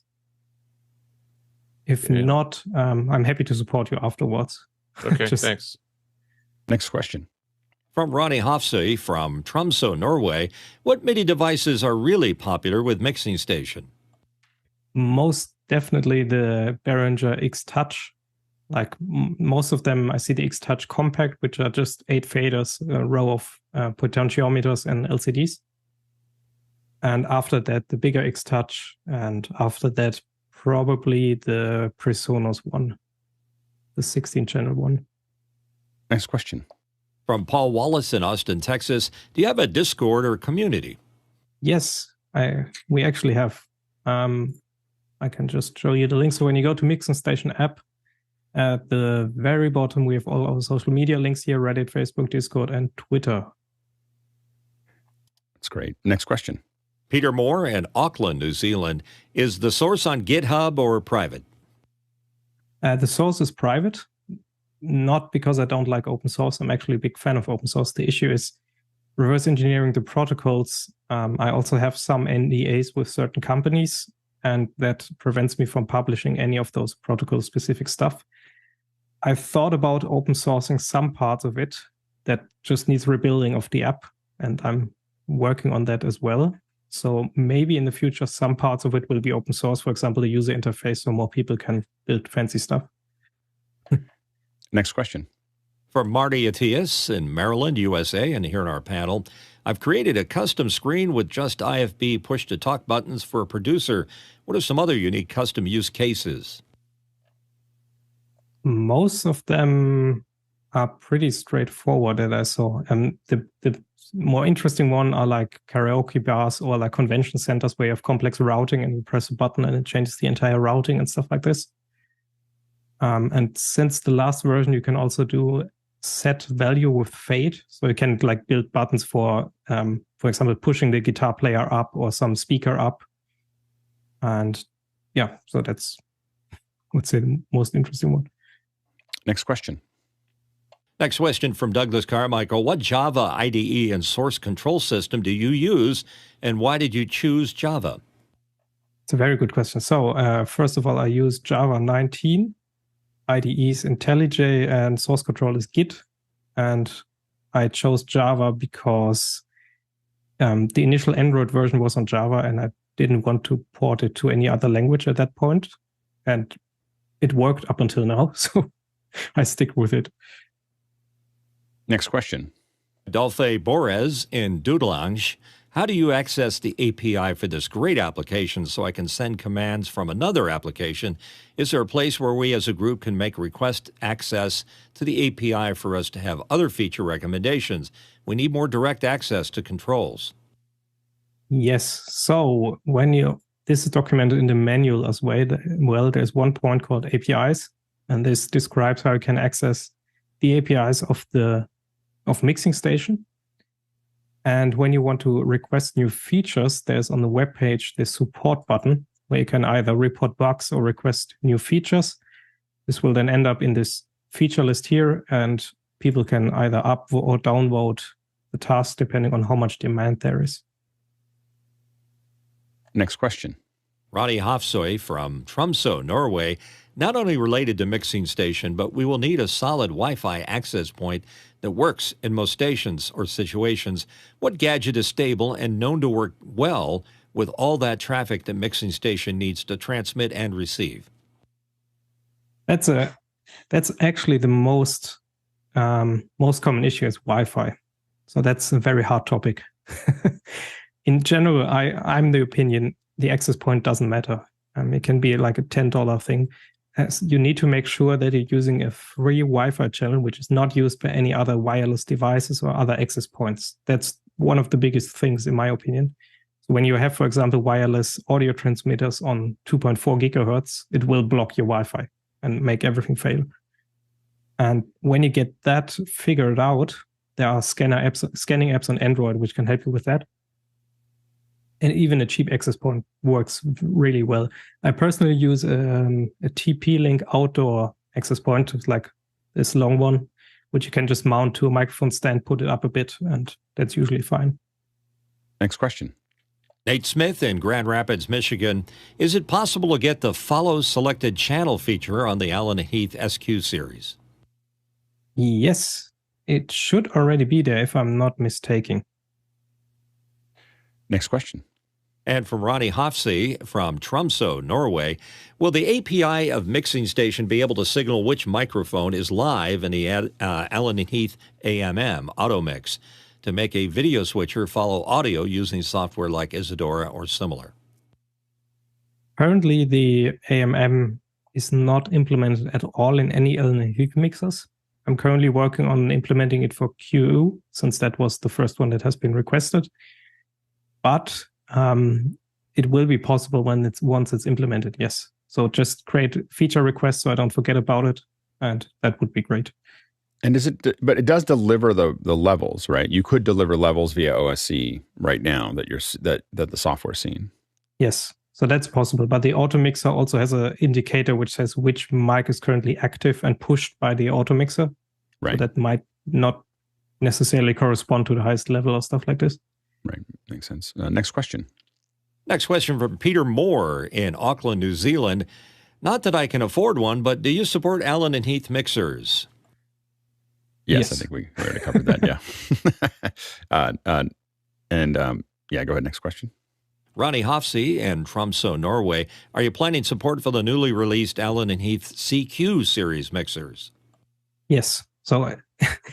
If not, I'm happy to support you afterwards. Okay, thanks. Next question. From Ronnie Hofsøy from Tromsø, Norway, what MIDI devices are really popular with Mixing Station? Most definitely the Behringer X-Touch. Like most of them, I see the X-Touch Compact, which are just 8 faders, a row of potentiometers and LCDs. And after that, the bigger X-Touch. And after that, probably the Presonus one, the 16-channel one. Next question. From Paul Wallace in Austin, Texas, do you have a Discord or community? Yes, we actually have. I can just show you the link. So when you go to Mixing Station app, at the very bottom, we have all our social media links here: Reddit, Facebook, Discord, and Twitter. That's great. Next question. Peter Moore in Auckland, New Zealand. Is the source on GitHub or private? The source is private, not because I don't like open source. I'm actually a big fan of open source. The issue is reverse engineering the protocols. I also have some NDAs with certain companies, and that prevents me from publishing any of those protocol-specific stuff. I've thought about open sourcing some parts of it that just needs rebuilding of the app, and I'm working on that as well. So maybe in the future, some parts of it will be open source, for example, the user interface, so more people can build fancy stuff. Next question. From Marty Atias in Maryland, USA, and here in our panel, I've created a custom screen with just IFB push-to-talk buttons for a producer. What are some other unique custom use cases? Most of them are pretty straightforward that I saw. The more interesting one are like karaoke bars or like convention centers where you have complex routing and you press a button and it changes the entire routing and stuff like this. And since the last version, you can also do set value with fade. So you can like build buttons for example, pushing the guitar player up or some speaker up. And yeah, so that's, I would say, the most interesting one. Next question. Next question from Douglas Carmichael. What Java IDE and source control system do you use, and why did you choose Java? It's a very good question. So first of all, I use Java 19. IDEs IntelliJ and source control is Git. And I chose Java because the initial Android version was on Java and I didn't want to port it to any other language at that point. And it worked up until now, so I stick with it. Next question. Adolphe Borez in Dudelange. How do you access the API for this great application so I can send commands from another application? Is there a place where we as a group can make request access to the API for us to have other feature recommendations? We need more direct access to controls. Yes. So this is documented in the manual as well. There's one point called APIs, and this describes how you can access the APIs of Mixing Station. And when you want to request new features, there's on the web page the support button where you can either report bugs or request new features. This will then end up in this feature list here, and people can either up or downvote the task depending on how much demand there is. Next question. Ronnie Hofsøy from Tromsø, Norway. Not only related to Mixing Station, but we will need a solid Wi-Fi access point that works in most stations or situations. What gadget is stable and known to work well with all that traffic that Mixing Station needs to transmit and receive? That's actually the most common issue is Wi-Fi. So that's a very hard topic. In general, I'm the opinion the access point doesn't matter. It can be like a $10 thing. You need to make sure that you're using a free Wi-Fi channel, which is not used by any other wireless devices or other access points. That's one of the biggest things, in my opinion. So when you have, for example, wireless audio transmitters on 2.4 gigahertz, it will block your Wi-Fi and make everything fail. And when you get that figured out, there are scanning apps on Android which can help you with that. And even a cheap access point works really well. I personally use a TP-Link outdoor access point. It's like this long one, which you can just mount to a microphone stand, put it up a bit, and that's usually fine. Next question. Nate Smith in Grand Rapids, Michigan. Is it possible to get the follow selected channel feature on the Allen & Heath SQ series? Yes, it should already be there if I'm not mistaken. Next question. And from Ronnie Hofsey from Tromsø, Norway, will the API of Mixing Station be able to signal which microphone is live in the Allen & Heath AMM Auto Mix to make a video switcher follow audio using software like Isadora or similar? Currently, the AMM is not implemented at all in any Allen & Heath mixers. I'm currently working on implementing it for QU, since that was the first one that has been requested. But it will be possible once it's implemented, yes. So just create feature requests so I don't forget about it, and that would be great. And but it does deliver the levels, right? You could deliver levels via OSC right now that the software's seeing. Yes, so that's possible. But the auto mixer also has an indicator which says which mic is currently active and pushed by the auto mixer. Right. So that might not necessarily correspond to the highest level or stuff like this. Right, makes sense. Next question. Next question from Peter Moore in Auckland, New Zealand. Not that I can afford one, but do you support Allen & Heath mixers? Yes, I think we already covered that, yeah. Yeah, go ahead, next question. Ronnie Hofsey in Tromsø, Norway. Are you planning support for the newly released Allen & Heath CQ series mixers? Yes. So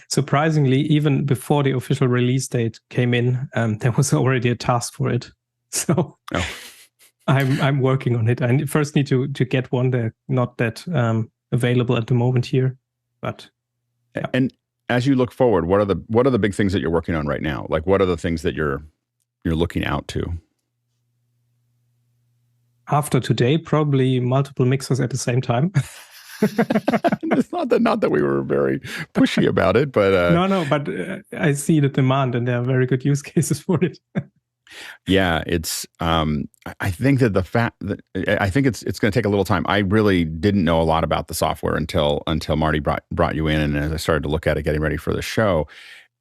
surprisingly, even before the official release date came in, there was already a task for it. So I'm working on it. I first need to get one. They're not that available at the moment here, but yeah. And as you look forward, what are the big things that you're working on right now? Like, what are the things that you're looking out to? After today, probably multiple mixers at the same time. It's not that we were very pushy about it, but no, but I see the demand, and there are very good use cases for it. Yeah, it's. I think that I think it's going to take a little time. I really didn't know a lot about the software until Marty brought you in, and as I started to look at it, getting ready for the show,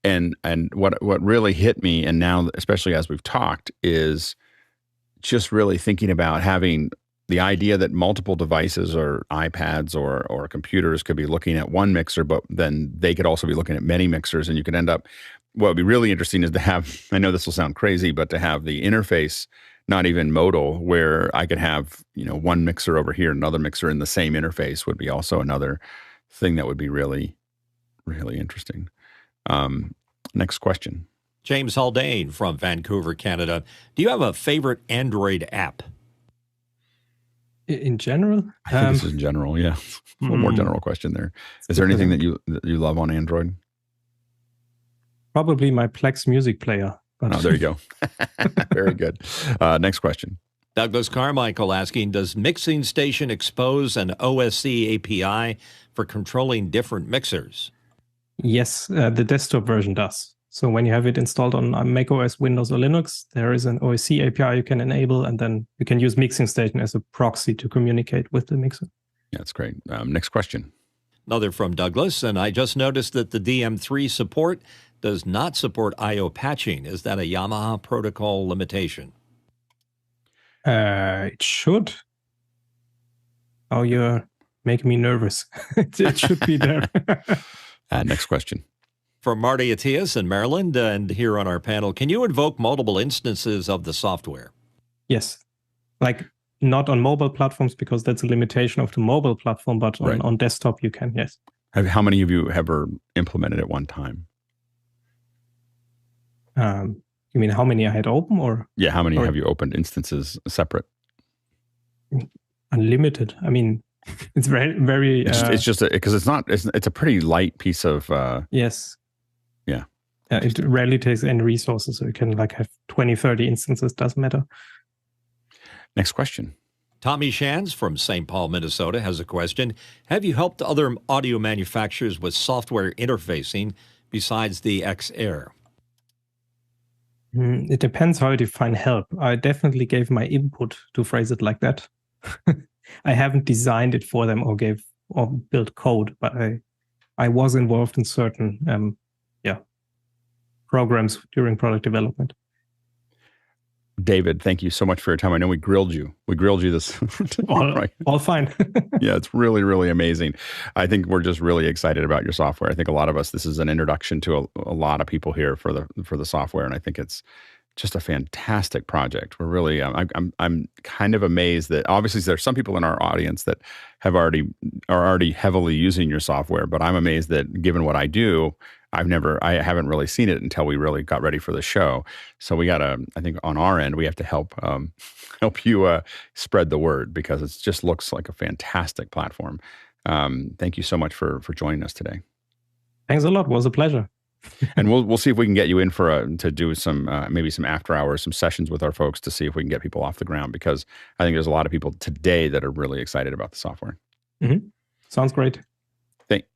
and what really hit me, and now especially as we've talked, is just really thinking about having the idea that multiple devices or iPads or computers could be looking at one mixer, but then they could also be looking at many mixers, and you could end up. What would be really interesting is to have, I know this will sound crazy, but to have the interface not even modal, where I could have, one mixer over here, another mixer in the same interface would be also another thing that would be really, really interesting. Next question. James Haldane from Vancouver, Canada. Do you have a favorite Android app? In general? I think this is in general, yeah. A little more general question there. Is there anything that you love on Android? Probably my Plex music player. Oh, there you go. Very good. Next question. Douglas Carmichael asking, does Mixing Station expose an OSC API for controlling different mixers? Yes, the desktop version does. So when you have it installed on macOS, Windows, or Linux, there is an OSC API you can enable, and then you can use Mixing Station as a proxy to communicate with the mixer. Yeah, that's great. Next question. Another from Douglas, and I just noticed that the DM3 support does not support I/O patching. Is that a Yamaha protocol limitation? It should. Oh, you're making me nervous. It should be there. Next question. From Marty Atias in Maryland, and here on our panel, can you invoke multiple instances of the software? Yes. Like not on mobile platforms, because that's a limitation of the mobile platform, but on desktop you can, yes. How many of you ever implemented at one time? You mean how many I had open, or? Yeah, how many have you opened instances separate? Unlimited. I mean, it's very, very. It's just because it's a pretty light piece of. Yes. Yeah. It rarely takes any resources, so you can have 20, 30 instances. Doesn't matter. Next question. Tommy Shands from St. Paul, Minnesota has a question. Have you helped other audio manufacturers with software interfacing besides the XR? It depends how you define help. I definitely gave my input, to phrase it like that. I haven't designed it for them or built code, but I was involved in certain programs during product development. David, thank you so much for your time. I know we grilled you. We grilled you this. All fine. Yeah, it's really, really amazing. I think we're just really excited about your software. I think a lot of us, this is an introduction to a lot of people here for the software, and I think it's just a fantastic project. We're really, I'm kind of amazed that obviously there's some people in our audience that are already heavily using your software, but I'm amazed that given what I do, I haven't really seen it until we really got ready for the show. So we got I think on our end, we have to help you spread the word, because it just looks like a fantastic platform. Thank you so much for joining us today. Thanks a lot. It was a pleasure. And we'll see if we can get you in to do some maybe some after hours, some sessions with our folks to see if we can get people off the ground, because I think there's a lot of people today that are really excited about the software. Mm-hmm. Sounds great.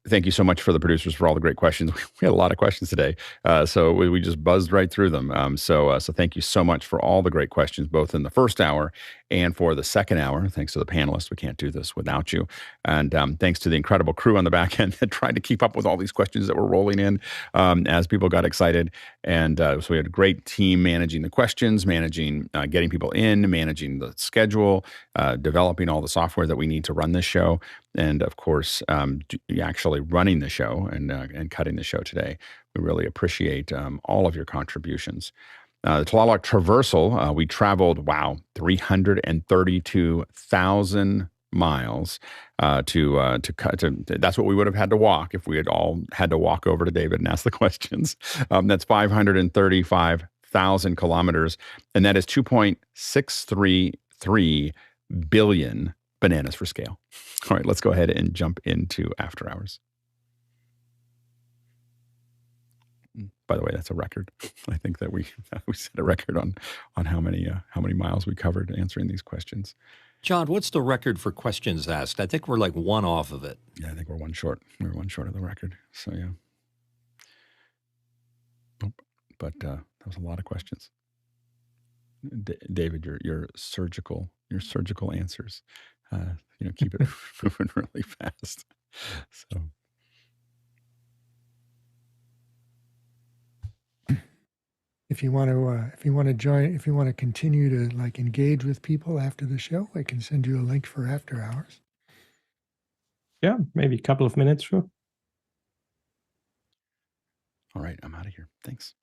Thank you so much for the producers for all the great questions. We had a lot of questions today, so we just buzzed right through them. So thank you so much for all the great questions, both in the first hour and for the second hour. Thanks to the panelists. We can't do this without you. And thanks to the incredible crew on the back end that tried to keep up with all these questions that were rolling in as people got excited. And so we had a great team managing the questions, managing getting people in, managing the schedule, developing all the software that we need to run this show, and of course, actually running the show and cutting the show today. We really appreciate all of your contributions. The Tlaloc Traversal, we traveled, 332,000 miles to that's what we would have had to walk if we had all had to walk over to David and ask the questions. That's 535,000 kilometers, and that is 2.633 billion bananas for scale. All right, let's go ahead and jump into After Hours. By the way, that's a record. I think that we set a record on how many miles we covered answering these questions. John, what's the record for questions asked? I think we're like one off of it. Yeah, I think we're one short. We're one short of the record. So yeah. But that was a lot of questions. David, your surgical answers. Keep it moving really fast. So. If you want to continue to engage with people after the show, I can send you a link for After Hours. Yeah, maybe a couple of minutes, sure. All right, I'm out of here. Thanks.